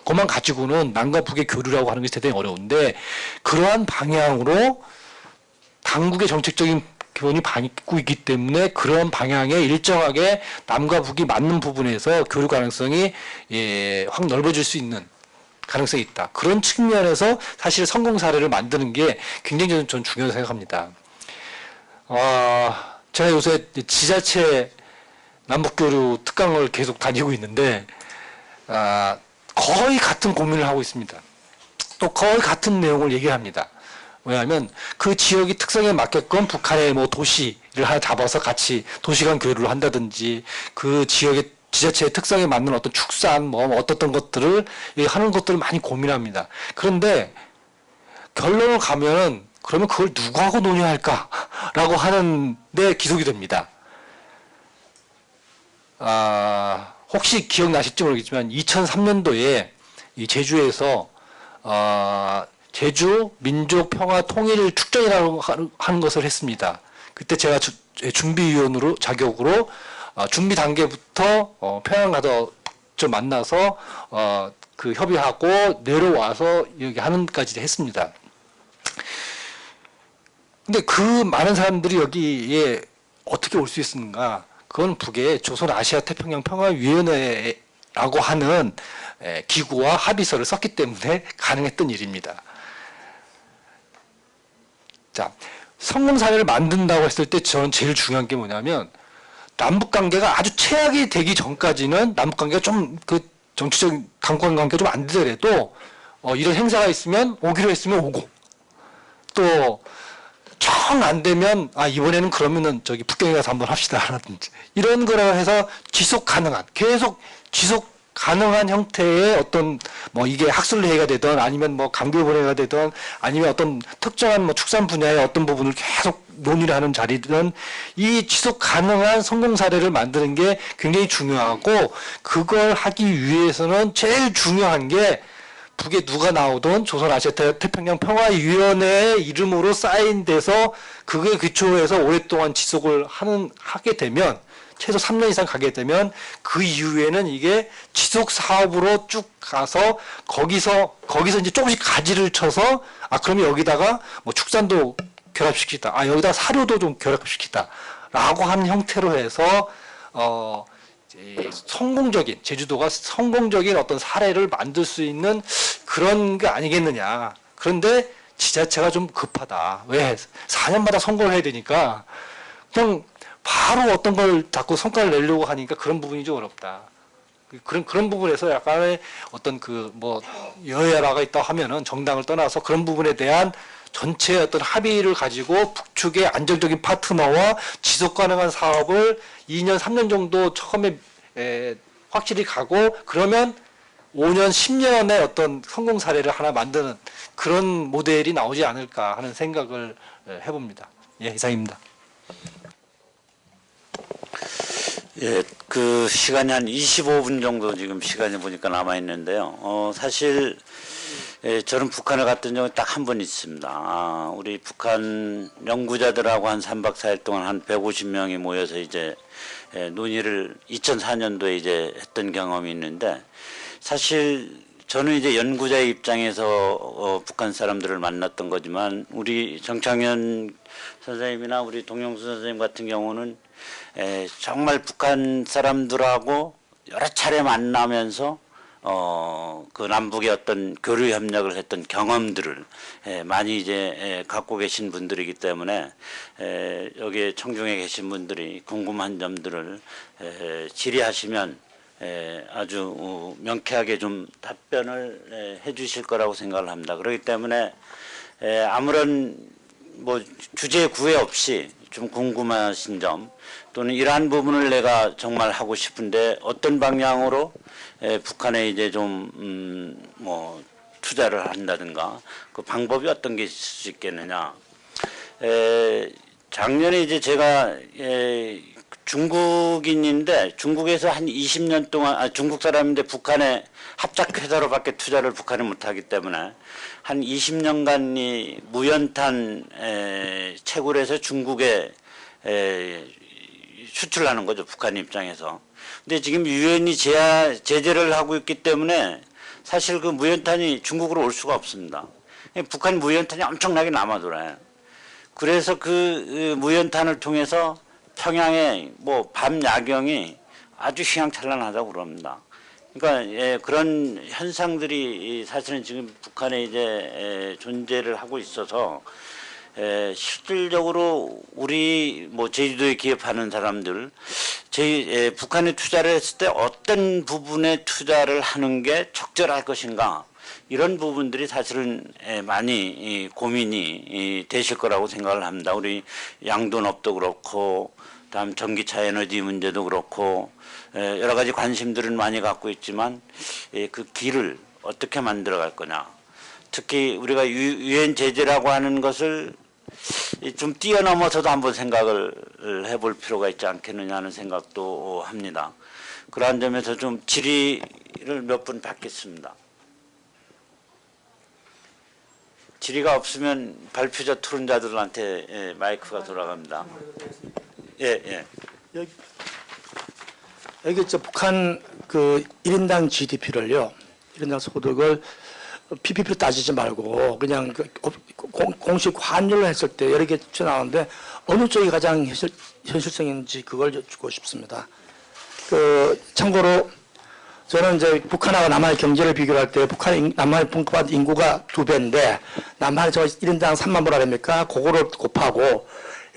것만 가지고는 남과 북의 교류라고 하는 것이 대단히 어려운데, 그러한 방향으로 당국의 정책적인 기본이 바뀌고 있기 때문에 그런 방향에 일정하게 남과 북이 맞는 부분에서 교류 가능성이 확 넓어질 수 있는 가능성이 있다. 그런 측면에서 사실 성공 사례를 만드는 게 굉장히 저는 중요하다고 생각합니다. 제가 요새 지자체 남북교류 특강을 계속 다니고 있는데 거의 같은 고민을 하고 있습니다. 또 거의 같은 내용을 얘기합니다. 왜냐하면 그 지역의 특성에 맞게끔 북한의 뭐 도시를 하나 잡아서 같이 도시간 교류를 한다든지 그 지역의 지자체의 특성에 맞는 어떤 축산 뭐 어떤 것들을 하는 것들을 많이 고민합니다. 그런데 결론을 가면은 그러면 그걸 누구하고 논의할까라고 하는데 기속이 됩니다. 혹시 기억나실지 모르겠지만 2003년도에 이 제주에서 제주 민족 평화 통일 축전이라고 하는 것을 했습니다. 그때 제가 준비위원으로 자격으로 준비 단계부터 평양 가서 만나서 그 협의하고 내려와서 여기 하는까지 했습니다. 근데 그 많은 사람들이 여기에 어떻게 올 수 있었는가? 그건 북의 조선 아시아 태평양 평화위원회라고 하는 기구와 합의서를 썼기 때문에 가능했던 일입니다. 자, 성공 사례를 만든다고 했을 때 저는 제일 중요한 게 뭐냐면 남북 관계가 아주 최악이 되기 전까지는 남북 관계가 좀 그 정치적인 당권 관계가 좀 안 되더라도 이런 행사가 있으면 오기로 했으면 오고, 또 영 안 되면 이번에는 그러면은 저기 북경에 가서 한번 합시다라든지 이런 거라 해서 지속 가능한 계속 지속 가능한 형태의 어떤 뭐 이게 학술회의가 되든 아니면 뭐 감귤본회의가 되든 아니면 어떤 특정한 뭐 축산 분야의 어떤 부분을 계속 논의를 하는 자리든 이 지속 가능한 성공 사례를 만드는 게 굉장히 중요하고 그걸 하기 위해서는 제일 중요한 게 북에 누가 나오든 조선아시아태평양 평화위원회의 이름으로 사인돼서 그게 기초해서 오랫동안 지속을 하게 되면 최소 3년 이상 가게 되면 그 이후에는 이게 지속 사업으로 쭉 가서 거기서 이제 조금씩 가지를 쳐서 그러면 여기다가 뭐 축산도 결합시키다. 여기다가 사료도 좀 결합시키다라고 하는 형태로 해서 성공적인 제주도가 성공적인 어떤 사례를 만들 수 있는 그런 게 아니겠느냐. 그런데 지자체가 좀 급하다. 왜? 4년마다 선거를 해야 되니까 그냥 바로 어떤 걸 자꾸 성과를 내려고 하니까 그런 부분이 좀 어렵다. 그런 부분에서 약간의 어떤 뭐 여야가 있다 하면은 정당을 떠나서 그런 부분에 대한 전체의 어떤 합의를 가지고 북측의 안정적인 파트너와 지속 가능한 사업을 2년, 3년 정도 처음에 확실히 가고 그러면 5년, 10년의 어떤 성공 사례를 하나 만드는 그런 모델이 나오지 않을까 하는 생각을 해봅니다. 예, 이상입니다. 예, 그 시간이 한 25분 정도 지금 시간이 보니까 남아 있는데요. 사실 저는 북한을 갔던 적이 딱 한 번 있습니다. 우리 북한 연구자들하고 한 3박 4일 동안 한 150명이 모여서 이제 논의를 2004년도에 이제 했던 경험이 있는데 사실 저는 이제 연구자의 입장에서 북한 사람들을 만났던 거지만 우리 정창현 선생님이나 우리 동영수 선생님 같은 경우는 정말 북한 사람들하고 여러 차례 만나면서 그 남북의 어떤 교류 협력을 했던 경험들을 많이 이제 갖고 계신 분들이기 때문에 여기 청중에 계신 분들이 궁금한 점들을 질의하시면 아주 명쾌하게 좀 답변을 해 주실 거라고 생각을 합니다. 그렇기 때문에 아무런 뭐 주제 구애 없이 좀 궁금하신 점 또는 이러한 부분을 내가 정말 하고 싶은데 어떤 방향으로 북한에 이제 좀 뭐 투자를 한다든가 그 방법이 어떤 게 있을 수 있겠느냐. 작년에 이제 제가 중국인인데 중국에서 한 20년 동안 중국 사람인데 북한에 합작회사로밖에 투자를 북한에 못하기 때문에 한 20년간 무연탄 채굴해서 중국에 수출하는 거죠. 북한 입장에서. 근데 지금 유엔이 제재를 하고 있기 때문에 사실 그 무연탄이 중국으로 올 수가 없습니다. 북한 무연탄이 엄청나게 남아돌아요. 그래서 그 무연탄을 통해서 평양의 뭐 밤 야경이 아주 휘황찬란하다고 그럽니다. 그러니까 그런 현상들이 사실은 지금 북한에 이제 존재를 하고 있어서 실질적으로 우리 뭐 제주도에 기업하는 사람들 북한에 투자를 했을 때 어떤 부분에 투자를 하는 게 적절할 것인가 이런 부분들이 사실은 많이 고민이 되실 거라고 생각을 합니다. 우리 양돈업도 그렇고 다음 전기차 에너지 문제도 그렇고 여러 가지 관심들은 많이 갖고 있지만 그 길을 어떻게 만들어 갈 거냐. 특히 우리가 유엔 제재라고 하는 것을 좀 뛰어넘어서도 한번 생각을 해볼 필요가 있지 않겠느냐 하는 생각도 합니다. 그러한 점에서 좀 질의를 몇 분 받겠습니다. 질의가 없으면 발표자 토론자들한테 마이크가 돌아갑니다. 예. 여기 북한 그 1인당 GDP를요, 1인당 소득을 PPP로 따지지 말고 그냥 공식 환율로 했을 때 여러 개 나오는데 어느 쪽이 가장 현실성인지 그걸 주고 싶습니다. 참고로 저는 이제 북한하고 남한의 경제를 비교할 때 남한의 분포한 인구가 2배인데 남한이 저 1인당 3만 불 아닙니까? 그거를 곱하고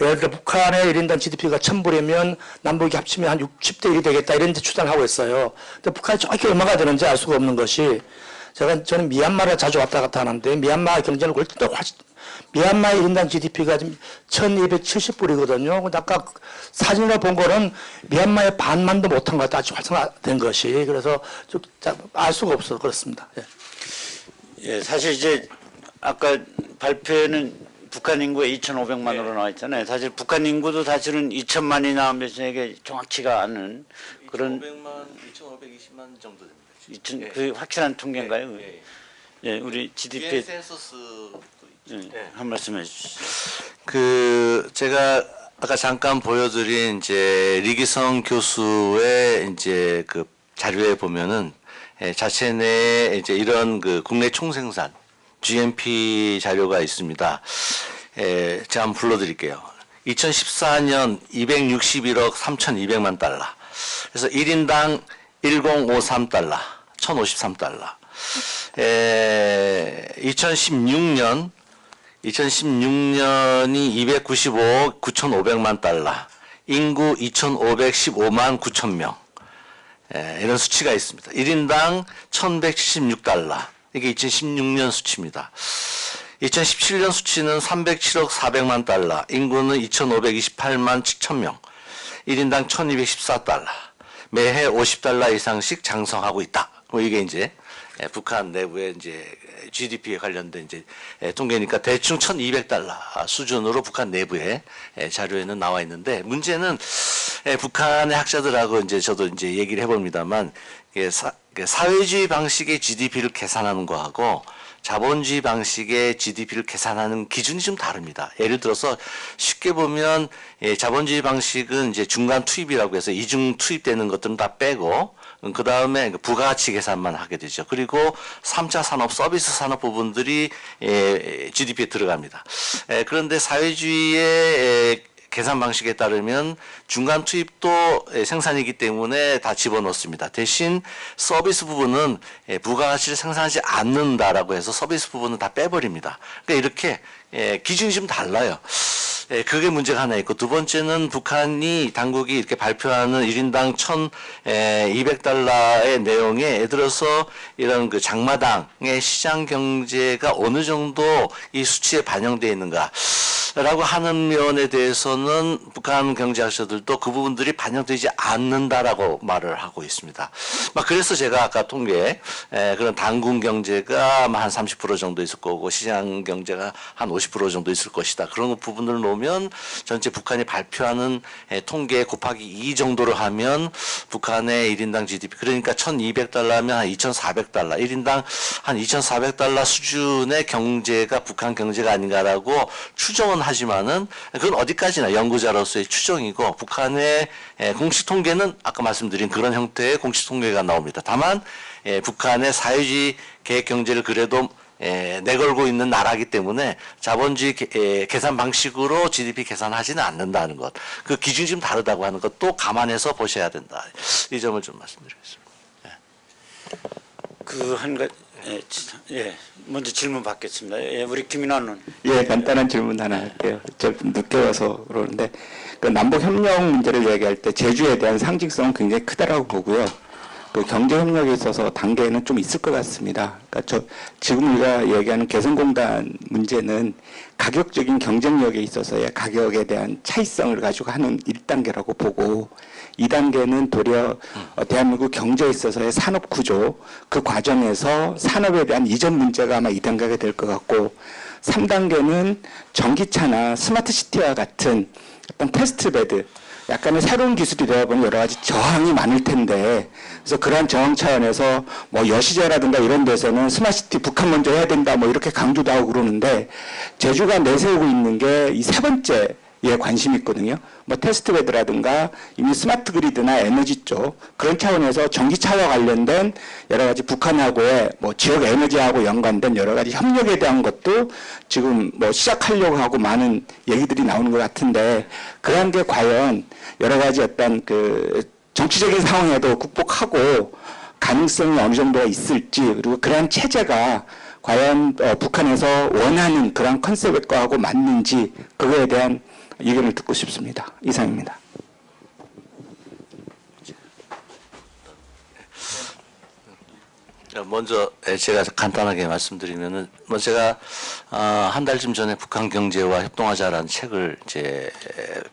예를 들어 북한의 1인당 GDP가 1000불이면 남북이 합치면 한 60대 1이 되겠다 이런 데 추산을 하고 있어요. 근데 북한이 정확히 얼마가 되는지 알 수가 없는 것이 저는 미얀마를 자주 왔다 갔다 하는데 미얀마 경제는 훨씬 미얀마의 1인당 GDP가 지금 1270불이거든요. 근데 아까 사진으로 본 거는 미얀마의 반만도 못한 것 같다. 아직 활성화된 것이. 그래서 좀 알 수가 없어서 그렇습니다. 예. 예, 사실 이제 아까 발표에는 북한 인구가 2,500만으로 나와 있잖아요. 사실 북한 인구도 사실은 2천만이 나오면 이게 정확치가 않은 그런 2,520만 정도 됩니다. 그 확실한 통계인가요? 예, 우리 GDP 센서스 한 말씀 해주시죠. 그 제가 아까 잠깐 보여드린 이제 리기성 교수의 이제 그 자료에 보면은 자체 내에 이제 이런 그 국내 총생산 GNP 자료가 있습니다. 제가 한번 불러드릴게요. 2014년 261억 3,200만 달러. 그래서 1인당 1053달러, 1,053달러. 2016년이 295억 9,500만 달러. 인구 2,515만 9천 명. 이런 수치가 있습니다. 1인당 1,176달러. 이게 2016년 수치입니다. 2017년 수치는 307억 400만 달러. 인구는 2,528만 7천 명. 1인당 1,214달러. 매해 50달러 이상씩 장성하고 있다. 이게 이제 북한 내부의 이제 GDP에 관련된 이제 통계니까 대충 1,200달러 수준으로 북한 내부의 자료에는 나와 있는데 문제는 북한의 학자들하고 이제 저도 이제 얘기를 해봅니다만 사회주의 방식의 GDP를 계산하는 거하고 자본주의 방식의 GDP를 계산하는 기준이 좀 다릅니다. 예를 들어서 쉽게 보면 자본주의 방식은 이제 중간 투입이라고 해서 이중 투입되는 것들은 다 빼고 그 다음에 부가가치 계산만 하게 되죠. 그리고 3차 산업, 서비스 산업 부분들이 GDP에 들어갑니다. 그런데 사회주의의 계산 방식에 따르면 중간 투입도 생산이기 때문에 다 집어넣습니다. 대신 서비스 부분은 부가가치를 생산하지 않는다라고 해서 서비스 부분은 다 빼버립니다. 그러니까 이렇게 기준이 좀 달라요. 그게 문제가 하나 있고 두 번째는 북한이 당국이 이렇게 발표하는 1인당 1,200달러의 내용에 예를 들어서 이런 그 장마당의 시장 경제가 어느 정도 이 수치에 반영되어 있는가 라고 하는 면에 대해서는 북한 경제학자들도 그 부분들이 반영되지 않는다라고 말을 하고 있습니다. 그래서 제가 아까 통계 그런 당군 경제가 한 30% 정도 있을 거고 시장 경제가 한 50% 정도 있을 것이다. 그런 부분들을 놓으면 전체 북한이 발표하는 통계 곱하기 2 정도로 하면 북한의 1인당 GDP 그러니까 1,200달러면 한 2,400달러 1인당 한 2,400달러 수준의 경제가 북한 경제가 아닌가라고 추정은 하지만은 그건 어디까지나 연구자로서의 추정이고 북한의 공식 통계는 아까 말씀드린 그런 형태의 공식 통계가 나옵니다. 다만 북한의 사회주의 계획 경제를 그래도 내걸고 있는 나라이기 때문에 자본주의 계산 방식으로 GDP 계산하지는 않는다는 것. 그 기준이 좀 다르다고 하는 것도 감안해서 보셔야 된다. 이 점을 좀 말씀드리겠습니다. 그 한 가지 먼저 질문 받겠습니다. 우리 김인환 의원. 예, 간단한 질문 하나 할게요. 저 늦게 와서 그러는데 그 남북 협력 문제를 얘기할 때 제주에 대한 상징성은 굉장히 크다라고 보고요. 그 경제 협력에 있어서 단계는 좀 있을 것 같습니다. 그러니까 지금 우리가 얘기하는 개성공단 문제는 가격적인 경쟁력에 있어서의 가격에 대한 차이성을 가지고 하는 1단계라고 보고 2단계는 도리어 대한민국 경제에 있어서의 산업 구조 그 과정에서 산업에 대한 이전 문제가 아마 2단계가 될 것 같고 3단계는 전기차나 스마트시티와 같은 어떤 테스트베드 약간의 새로운 기술이 되다 보니 여러 가지 저항이 많을 텐데 그래서 그러한 저항 차원에서 뭐 여시제라든가 이런 데서는 스마트시티 북한 먼저 해야 된다 뭐 이렇게 강조도 하고 그러는데 제주가 내세우고 있는 게 이 세 번째 에 관심이 있거든요. 뭐 테스트베드라든가 이미 스마트 그리드나 에너지 쪽 그런 차원에서 전기차와 관련된 여러 가지 북한하고의 뭐 지역 에너지하고 연관된 여러 가지 협력에 대한 것도 지금 뭐 시작하려고 하고 많은 얘기들이 나오는 것 같은데 그런 게 과연 여러 가지 어떤 그 정치적인 상황에도 극복하고 가능성이 어느 정도가 있을지 그리고 그러한 체제가 과연 북한에서 원하는 그런 컨셉과하고 맞는지 그거에 대한 의견을 듣고 싶습니다. 이상입니다. 먼저 제가 간단하게 말씀드리면은 제가 한 달쯤 전에 북한 경제와 협동하자라는 책을 이제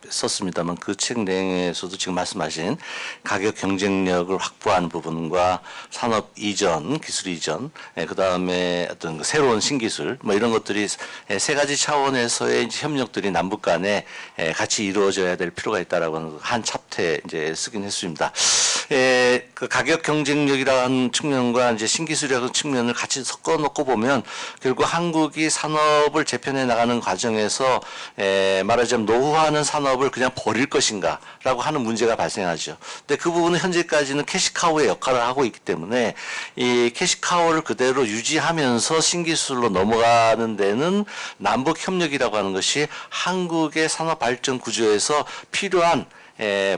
썼습니다만 그 책 내용에서도 지금 말씀하신 가격 경쟁력을 확보하는 부분과 산업 이전, 기술 이전, 그 다음에 어떤 그 새로운 신기술 뭐 이런 것들이 세 가지 차원에서의 이제 협력들이 남북 간에 같이 이루어져야 될 필요가 있다라고 하는 한 챕터에 이제 쓰긴 했습니다. 그 가격 경쟁력이라는 측면과 이제 신기술이라는 측면을 같이 섞어 놓고 보면 결국 한국이 산업을 재편해 나가는 과정에서 말하자면 노후화하는 산업을 그냥 버릴 것인가라고 하는 문제가 발생하죠. 근데 그 부분은 현재까지는 캐시카우의 역할을 하고 있기 때문에 이 캐시카우를 그대로 유지하면서 신기술로 넘어가는 데는 남북 협력이라고 하는 것이 한국의 산업 발전 구조에서 필요한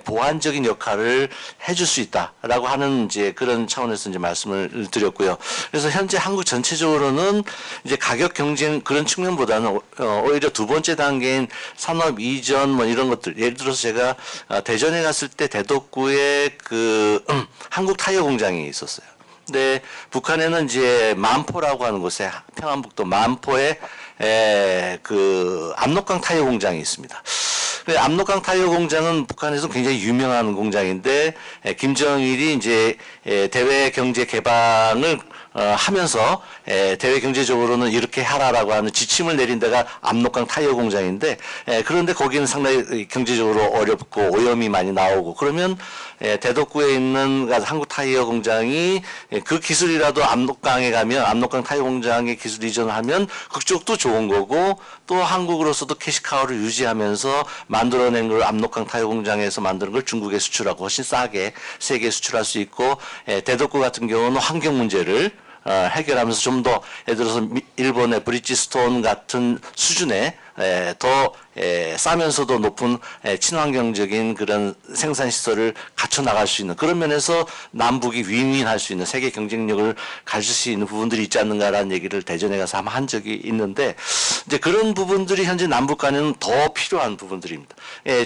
보완적인 역할을 해줄 수 있다라고 하는 이제 그런 차원에서 이제 말씀을 드렸고요. 그래서 현재 한국 전체적으로는 이제 가격 경쟁 그런 측면보다는 오히려 두 번째 단계인 산업 이전 뭐 이런 것들 예를 들어서 제가 대전에 갔을 때 대덕구에 그 한국 타이어 공장이 있었어요. 근데 북한에는 이제 만포라고 하는 곳에 평안북도 만포에 그 압록강 타이어 공장이 있습니다. 압록강 타이어 공장은 북한에서 굉장히 유명한 공장인데 김정일이 이제 대외 경제 개방을 하면서 대외 경제적으로는 이렇게 하라라고 하는 지침을 내린 데가 압록강 타이어 공장인데 그런데 거기는 상당히 경제적으로 어렵고 오염이 많이 나오고 그러면 대덕구에 있는 한국 타이어 공장이 그 기술이라도 압록강에 가면 압록강 타이어 공장의 기술 이전을 하면 그쪽도 좋은 거고 또 한국으로서도 캐시카우를 유지하면서 만들어낸 걸 압록강 타이어 공장에서 만드는 걸 중국에 수출하고 훨씬 싸게 세계에 수출할 수 있고 대덕구 같은 경우는 환경 문제를 해결하면서 좀 더 예를 들어서 일본의 브리지스톤 같은 수준의 더 싸면서도 높은 친환경적인 그런 생산 시설을 갖춰 나갈 수 있는 그런 면에서 남북이 윈윈할 수 있는 세계 경쟁력을 가질 수 있는 부분들이 있지 않는가라는 얘기를 대전에 가서 한번 한 적이 있는데 이제 그런 부분들이 현재 남북 간에는 더 필요한 부분들입니다.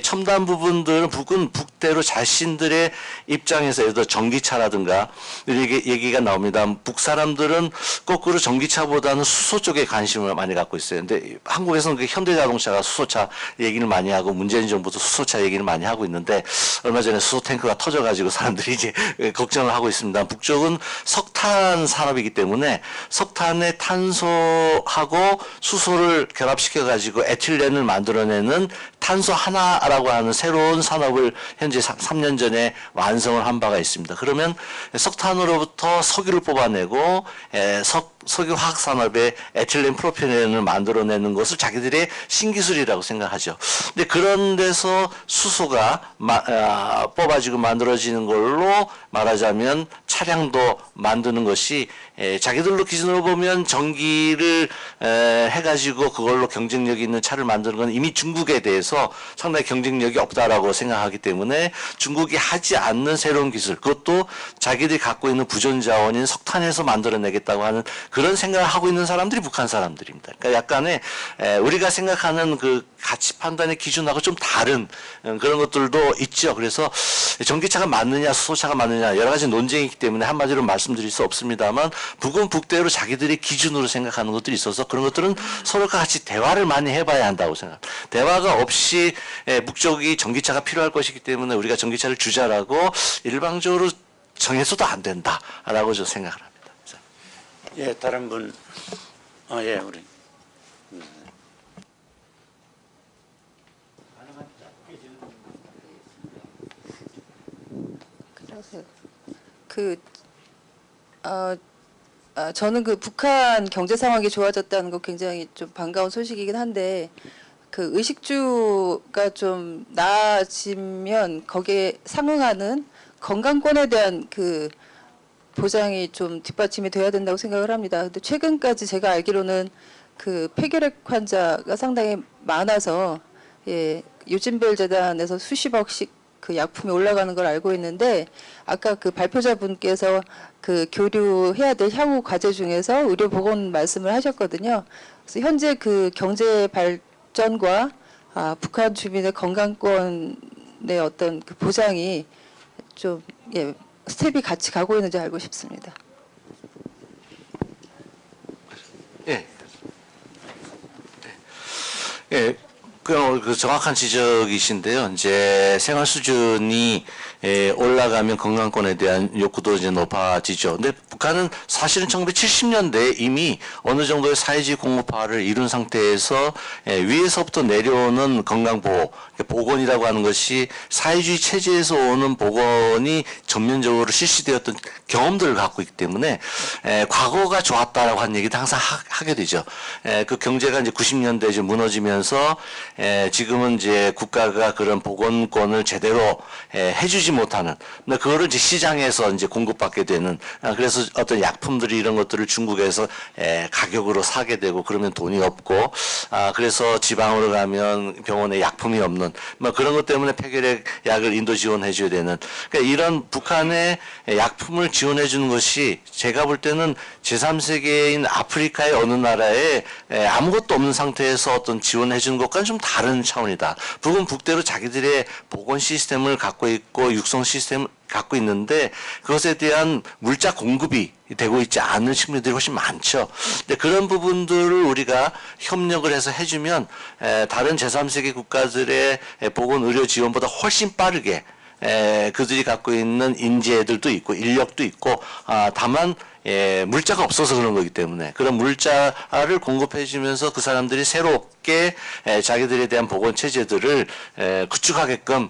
첨단 부분들은 북은 북대로 자신들의 입장에서 예를 들어 전기차라든가 얘기가 나옵니다. 북 사람들은 거꾸로 전기차보다는 수소 쪽에 관심을 많이 갖고 있어요. 근데 한국에서는 그 현대자동차가 수소차 얘기를 많이 하고 문재인 정부도 수소차 얘기를 많이 하고 있는데 얼마 전에 수소 탱크가 터져가지고 사람들이 이제 걱정을 하고 있습니다. 북쪽은 석탄 산업이기 때문에 석탄의 탄소하고 수소를 결합시켜가지고 에틸렌을 만들어내는 탄소 하나라고 하는 새로운 산업을 현재 3년 전에 완성을 한 바가 있습니다. 그러면 석탄으로부터 석유를 뽑아내고 석유 화학 산업에 에틸렌 프로페렌을 만들어내는 것을 자기들의 신기술이라고 생각하죠. 근데 그런 데서 수소가 뽑아지고 만들어지는 걸로 말하자면 차량도 만드는 것이 자기들로 기준으로 보면 전기를 해가지고 그걸로 경쟁력 있는 차를 만드는 건 이미 중국에 대해서 상당히 경쟁력이 없다라고 생각하기 때문에 중국이 하지 않는 새로운 기술 그것도 자기들이 갖고 있는 부존 자원인 석탄에서 만들어내겠다고 하는 그런 생각을 하고 있는 사람들이 북한 사람들입니다. 그러니까 약간의 우리가 생각하는 그 가치 판단의 기준하고 좀 다른 그런 것들도 있죠. 그래서 전기차가 맞느냐 수소차가 맞느냐 여러 가지 논쟁이 있기 때문에 한마디로 말씀드릴 수 없습니다만 북은 북대로 자기들이 기준으로 생각하는 것들이 있어서 그런 것들은 서로가 같이 대화를 많이 해봐야 한다고 생각합니다. 대화가 없이 북쪽이 전기차가 필요할 것이기 때문에 우리가 전기차를 주자라고 일방적으로 정해서도 안 된다라고 저는 생각을 합니다. 예, 다른 분. 예, 우리. 저는 그 북한 경제 상황이 좋아졌다는 거 굉장히 좀 반가운 소식이긴 한데 그 의식주가 좀 나아지면 거기에 상응하는 건강권에 대한 그 보장이 좀 뒷받침이 돼야 된다고 생각을 합니다. 근데 최근까지 제가 알기로는 그 폐결핵 환자가 상당히 많아서 유진벨 재단에서 수십억씩 그 약품이 올라가는 걸 알고 있는데 아까 그 발표자분께서 그 교류해야 될 향후 과제 중에서 의료보건 말씀을 하셨거든요. 그래서 현재 그 경제 발전과 북한 주민의 건강권의 어떤 그 보장이 좀 스텝이 같이 가고 있는지 알고 싶습니다. 그 정확한 지적이신데요. 이제 생활 수준이 올라가면 건강권에 대한 욕구도 이제 높아지죠. 근데 북한은 사실은 1970년대에 이미 어느 정도의 사회주의 공업화를 이룬 상태에서 위에서부터 내려오는 건강보호, 보건이라고 하는 것이 사회주의 체제에서 오는 보건이 전면적으로 실시되었던 경험들을 갖고 있기 때문에 과거가 좋았다라고 하는 얘기도 항상 하게 되죠. 그 경제가 이제 90년대에 이제 무너지면서 지금은 이제 국가가 그런 보건권을 제대로 해주지 못하는, 근데 그거를 이제 시장에서 이제 공급받게 되는, 그래서 어떤 약품들이 이런 것들을 중국에서 가격으로 사게 되고 그러면 돈이 없고, 그래서 지방으로 가면 병원에 약품이 없는, 뭐 그런 것 때문에 폐결핵 약을 인도 지원해 줘야 되는, 그러니까 이런 북한의 약품을 지원해 주는 것이 제가 볼 때는 제3세계인 아프리카의 어느 나라에 아무것도 없는 상태에서 어떤 지원해 주는 것과는 좀 다른 차원이다. 북은 북대로 자기들의 보건 시스템을 갖고 있고 육성 시스템을 갖고 있는데 그것에 대한 물자 공급이 되고 있지 않은 측면들이 훨씬 많죠. 근데 그런 부분들을 우리가 협력을 해서 해주면 다른 제3세계 국가들의 보건 의료 지원보다 훨씬 빠르게 그들이 갖고 있는 인재들도 있고 인력도 있고, 다만 물자가 없어서 그런 거기 때문에 그런 물자를 공급해 주면서 그 사람들이 새롭게 자기들에 대한 보건 체제들을 구축하게끔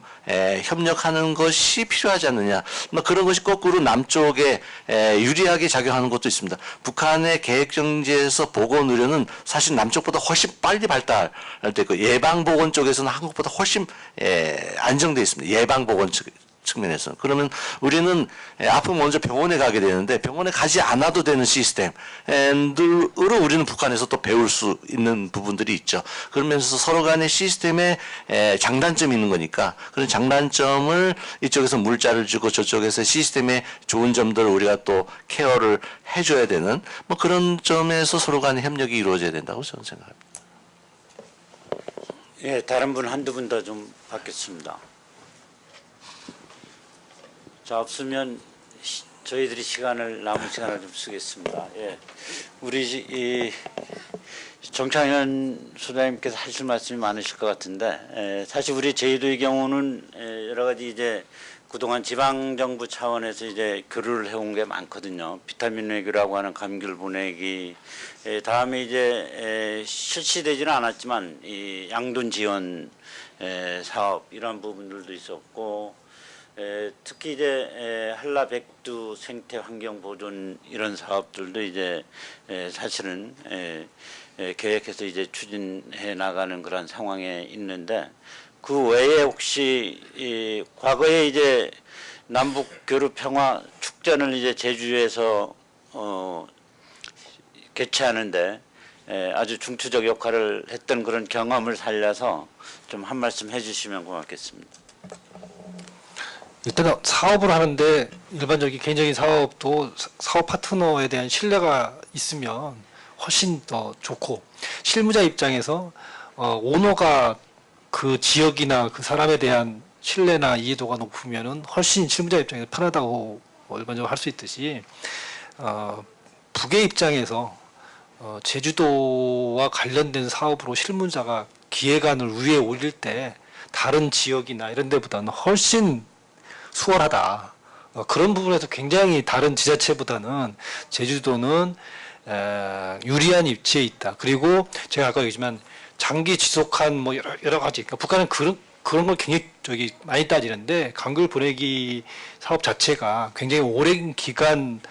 협력하는 것이 필요하지 않느냐. 뭐 그런 것이 거꾸로 남쪽에 유리하게 작용하는 것도 있습니다. 북한의 계획경제에서 보건 의료는 사실 남쪽보다 훨씬 빨리 발달되고 예방보건 쪽에서는 한국보다 훨씬 안정되어 있습니다. 예방보건 측면에서. 그러면 우리는 아프면 먼저 병원에 가게 되는데 병원에 가지 않아도 되는 시스템으로 우리는 북한에서 또 배울 수 있는 부분들이 있죠. 그러면서 서로 간의 시스템에 장단점이 있는 거니까 그런 장단점을 이쪽에서 물자를 주고 저쪽에서 시스템의 좋은 점들을 우리가 또 케어를 해줘야 되는 뭐 그런 점에서 서로 간의 협력이 이루어져야 된다고 저는 생각합니다. 예, 다른 분 한두 분 더 좀 받겠습니다. 자, 없으면 저희들이 남은 시간을 좀 쓰겠습니다. 예. 우리 정창현 소장님께서 하실 말씀이 많으실 것 같은데, 사실 우리 제주도의 경우는 여러 가지 이제 그동안 지방정부 차원에서 이제 교류를 해온 게 많거든요. 비타민 외교라고 하는 감귤 보내기, 다음에 이제 실시되지는 않았지만 이 양돈 지원 사업 이런 부분들도 있었고, 특히 이제 한라 백두 생태 환경 보존 이런 사업들도 이제 사실은 계획해서 이제 추진해 나가는 그런 상황에 있는데, 그 외에 혹시 과거에 이제 남북 교류 평화 축전을 이제 제주에서 개최하는데 아주 중추적 역할을 했던 그런 경험을 살려서 좀 한 말씀 해주시면 고맙겠습니다. 일단 사업을 하는데 일반적인 개인적인 사업도 사업 파트너에 대한 신뢰가 있으면 훨씬 더 좋고, 실무자 입장에서 오너가 그 지역이나 그 사람에 대한 신뢰나 이해도가 높으면은 훨씬 실무자 입장에서 편하다고 일반적으로 할 수 있듯이, 북의 입장에서 제주도와 관련된 사업으로 실무자가 기획안을 위에 올릴 때 다른 지역이나 이런 데보다는 훨씬 수월하다. 그런 부분에서 굉장히 다른 지자체보다는 제주도는 유리한 위치에 있다. 그리고 제가 아까 얘기했지만 장기 지속한 뭐 여러 가지, 그러니까 북한은 그런 걸 굉장히 많이 따지는데, 감귤 보내기 사업 자체가 굉장히 오랜 기간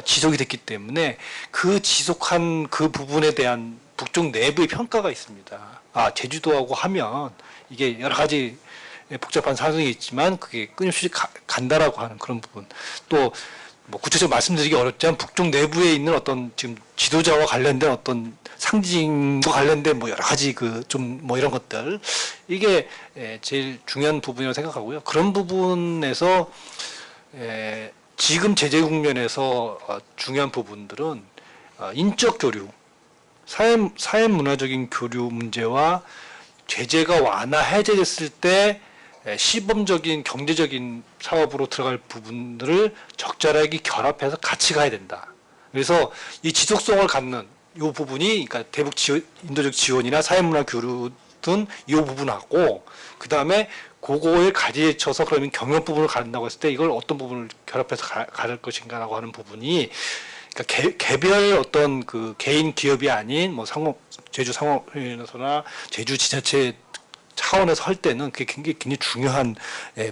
지속이 됐기 때문에 그 지속한 그 부분에 대한 북쪽 내부의 평가가 있습니다. 제주도하고 하면 이게 여러 가지 복잡한 사정이 있지만 그게 끊임없이 간다라고 하는 그런 부분. 또 뭐 구체적으로 말씀드리기 어렵지만 북쪽 내부에 있는 어떤 지금 지도자와 관련된 어떤 상징과 관련된 뭐 여러 가지 좀 뭐 이런 것들, 이게 제일 중요한 부분이라고 생각하고요. 그런 부분에서 지금 제재 국면에서 중요한 부분들은 인적 교류, 사회 문화적인 교류 문제와 제재가 완화 해제됐을 때 시범적인 경제적인 사업으로 들어갈 부분들을 적절하게 결합해서 같이 가야 된다. 그래서 이 지속성을 갖는 이 부분이, 그러니까 대북 인도적 지원이나 사회문화 교류 같은 이 부분하고 그 다음에 그거에 가지쳐서 그러면 경영 부분을 가른다고 했을 때 이걸 어떤 부분을 결합해서 가를 것인가라고 하는 부분이 그러니까 개별 어떤 그 개인 기업이 아닌 뭐 제주 상업회의소나 제주 지자체 차원에서 할 때는 그게 굉장히 중요한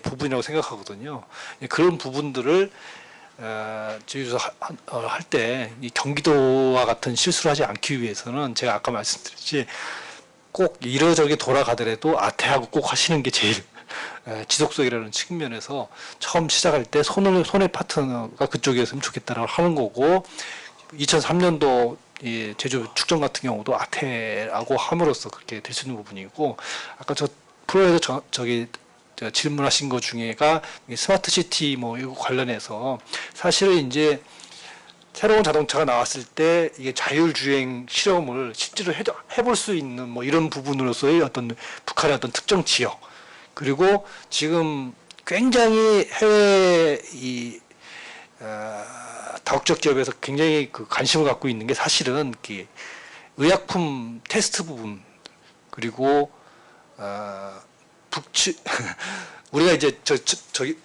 부분이라고 생각하거든요. 그런 부분들을 제주에서 할 때 이 경기도와 같은 실수를 하지 않기 위해서는 제가 아까 말씀드렸지 꼭 이러저기 돌아가더라도 아태하고 꼭 하시는 게 제일 지속적이라는 측면에서 처음 시작할 때 손의 파트너가 그쪽이었으면 좋겠다라고 하는 거고 2003년도 이 제주 축전 같은 경우도 아태라고 함으로써 그렇게 될 수 있는 부분이고 아까 저 프로에서 저기 질문하신 것 중에가 스마트 시티 뭐 이거 관련해서 사실은 이제 새로운 자동차가 나왔을 때 이게 자율주행 실험을 실제로 해볼 수 있는 뭐 이런 부분으로서의 어떤 북한의 어떤 특정 지역 그리고 지금 굉장히 해외 이 다국적 기업에서 굉장히 그 관심을 갖고 있는 게 사실은 의약품 테스트 부분 그리고 우리가 이제 저기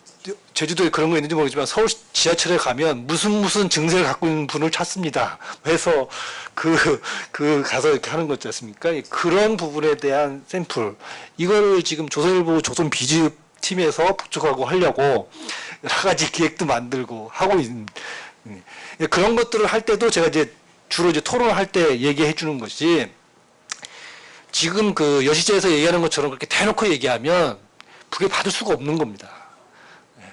제주도에 그런 거 있는지 모르지만 서울 지하철에 가면 무슨 증세를 갖고 있는 분을 찾습니다. 그래서 그 가서 이렇게 하는 거 있지 않습니까? 그런 부분에 대한 샘플 이거를 지금 조선일보 조선비즈 팀에서 북쪽하고 하려고 여러 가지 기획도 만들고 하고 있는 그런 것들을 할 때도 제가 이제 주로 이제 토론을 할 때 얘기해 주는 것이 지금 그 여시제에서 얘기하는 것처럼 그렇게 대놓고 얘기하면 북에 받을 수가 없는 겁니다.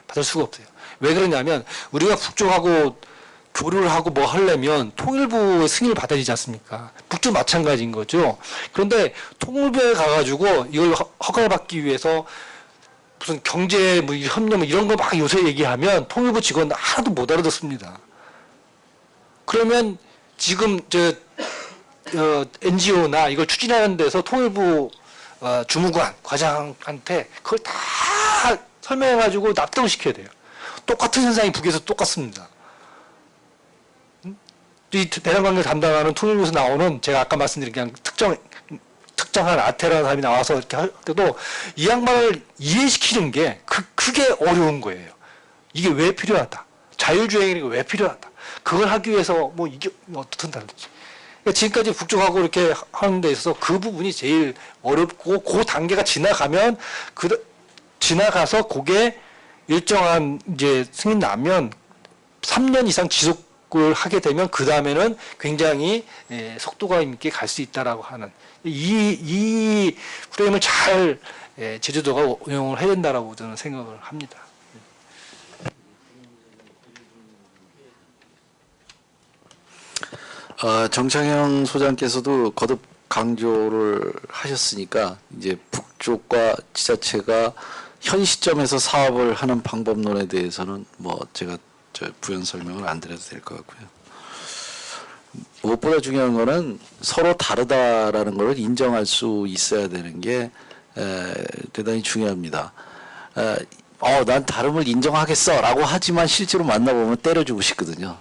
받을 수가 없어요. 왜 그러냐면 우리가 북쪽하고 교류를 하고 뭐 하려면 통일부의 승인을 받아야 되지 않습니까? 북쪽 마찬가지인 거죠. 그런데 통일부에 가가지고 이걸 허가를 받기 위해서 무슨 경제 뭐 협력 뭐 이런 거 막 요새 얘기하면 통일부 직원 하나도 못 알아듣습니다. 그러면 지금 NGO나 이걸 추진하는 데서 통일부 주무관 과장한테 그걸 다 설명해가지고 납득을 시켜야 돼요. 똑같은 현상이 북에서 똑같습니다. 이 대남관계 담당하는 통일부에서 나오는 제가 아까 말씀드린 그냥 특정한 아테라는 사람이 나와서 이렇게 할 때도 이 양반을 이해시키는 게 크게 어려운 거예요. 이게 왜 필요하다. 자율주행이 왜 필요하다. 그걸 하기 위해서 뭐 이게 어떻든 다르지. 그러니까 지금까지 북쪽하고 이렇게 하는 데 있어서 그 부분이 제일 어렵고 그 단계가 지나가면 지나가서 그게 일정한 이제 승인 나면 3년 이상 지속을 하게 되면 그 다음에는 굉장히 속도감 있게 갈 수 있다라고 하는 이 프레임을 잘 제주도가 운영을 해야 된다라고 저는 생각을 합니다. 정창영 소장께서도 거듭 강조를 하셨으니까 이제 북쪽과 지자체가 현 시점에서 사업을 하는 방법론에 대해서는 뭐 제가 부연 설명을 안 드려도 될 것 같고요. 무엇보다 중요한 거는 서로 다르다라는 걸 인정할 수 있어야 되는 게 대단히 중요합니다. 난 다름을 인정하겠어라고 하지만 실제로 만나보면 때려주고 싶거든요.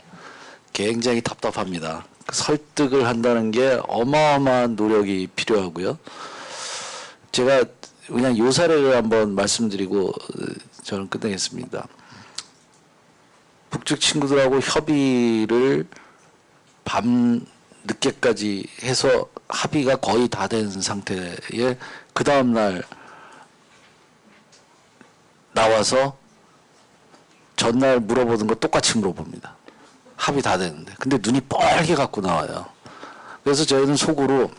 굉장히 답답합니다. 설득을 한다는 게 어마어마한 노력이 필요하고요. 제가 그냥 요 사례를 한번 말씀드리고 저는 끝내겠습니다. 북측 친구들하고 협의를 밤 늦게까지 해서 합의가 거의 다 된 상태에 그 다음날 나와서 전날 물어보던 거 똑같이 물어봅니다. 합의 다 되는데. 근데 눈이 뻘게 갖고 나와요. 그래서 저희는 속으로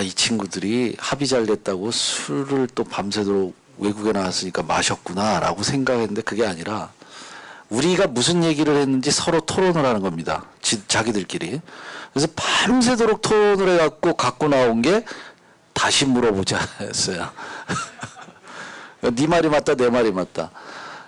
이 친구들이 합의 잘 됐다고 술을 또 밤새도록 외국에 나왔으니까 마셨구나 라고 생각했는데 그게 아니라 우리가 무슨 얘기를 했는지 서로 토론을 하는 겁니다. 자기들끼리. 그래서 밤새도록 토론을 해갖고 갖고 나온 게 다시 물어보자 했어요. 네 말이 맞다, 내 말이 맞다.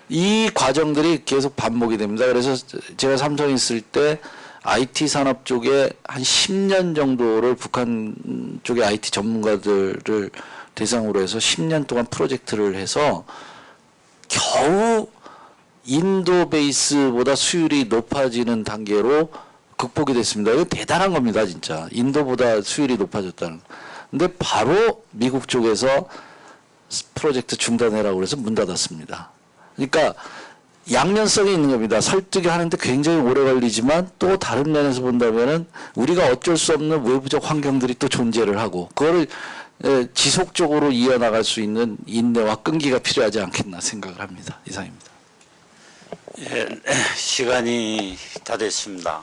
이 과정들이 계속 반복이 됩니다. 그래서 제가 삼성에 있을 때 IT 산업 쪽에 한 10년 정도를 북한 쪽의 IT 전문가들을 대상으로 해서 10년 동안 프로젝트를 해서 겨우 인도 베이스보다 수율이 높아지는 단계로 극복이 됐습니다. 이거 대단한 겁니다, 진짜. 인도보다 수율이 높아졌다는. 근데 바로 미국 쪽에서 프로젝트 중단해라고 그래서 문 닫았습니다. 그러니까 양면성이 있는 겁니다. 설득이 하는데 굉장히 오래 걸리지만 또 다른 면에서 본다면은 우리가 어쩔 수 없는 외부적 환경들이 또 존재를 하고 그거를 지속적으로 이어나갈 수 있는 인내와 끈기가 필요하지 않겠나 생각을 합니다. 이상입니다. 예, 시간이 다 됐습니다.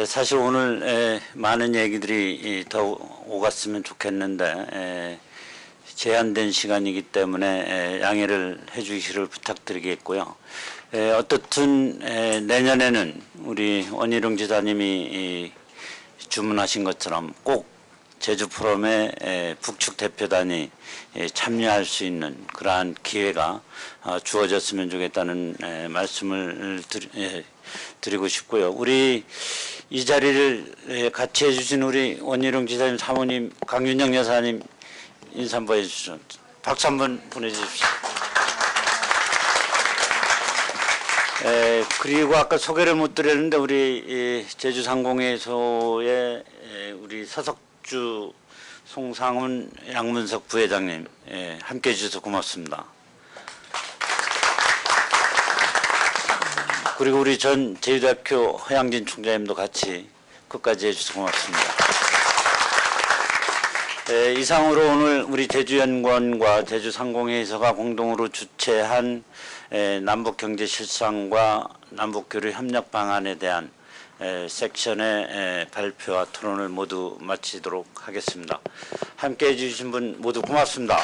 사실 오늘 많은 얘기들이 더 오갔으면 좋겠는데 제한된 시간이기 때문에 양해를 해주시기를 부탁드리겠고요. 어떻든 내년에는 우리 원희룡 지사님이 주문하신 것처럼 꼭 제주 포럼의 북측 대표단이 참여할 수 있는 그러한 기회가 주어졌으면 좋겠다는 말씀을 드리고 싶고요. 우리 이 자리를 같이 해주신 우리 원희룡 지사님 사모님 강윤영 여사님 인사 한번 해주시죠. 박수 한번 보내주십시오. 그리고 아까 소개를 못 드렸는데 우리 제주상공회소의 우리 서석주 송상훈 양문석 부회장님 함께해 주셔서 고맙습니다. 그리고 우리 전 제주대학교 허양진 총장님도 같이 끝까지 해주셔서 고맙습니다. 이상으로 오늘 우리 제주연구원과 제주상공회의소가 공동으로 주최한 남북경제실상과 남북교류 협력 방안에 대한 섹션의 발표와 토론을 모두 마치도록 하겠습니다. 함께해 주신 분 모두 고맙습니다.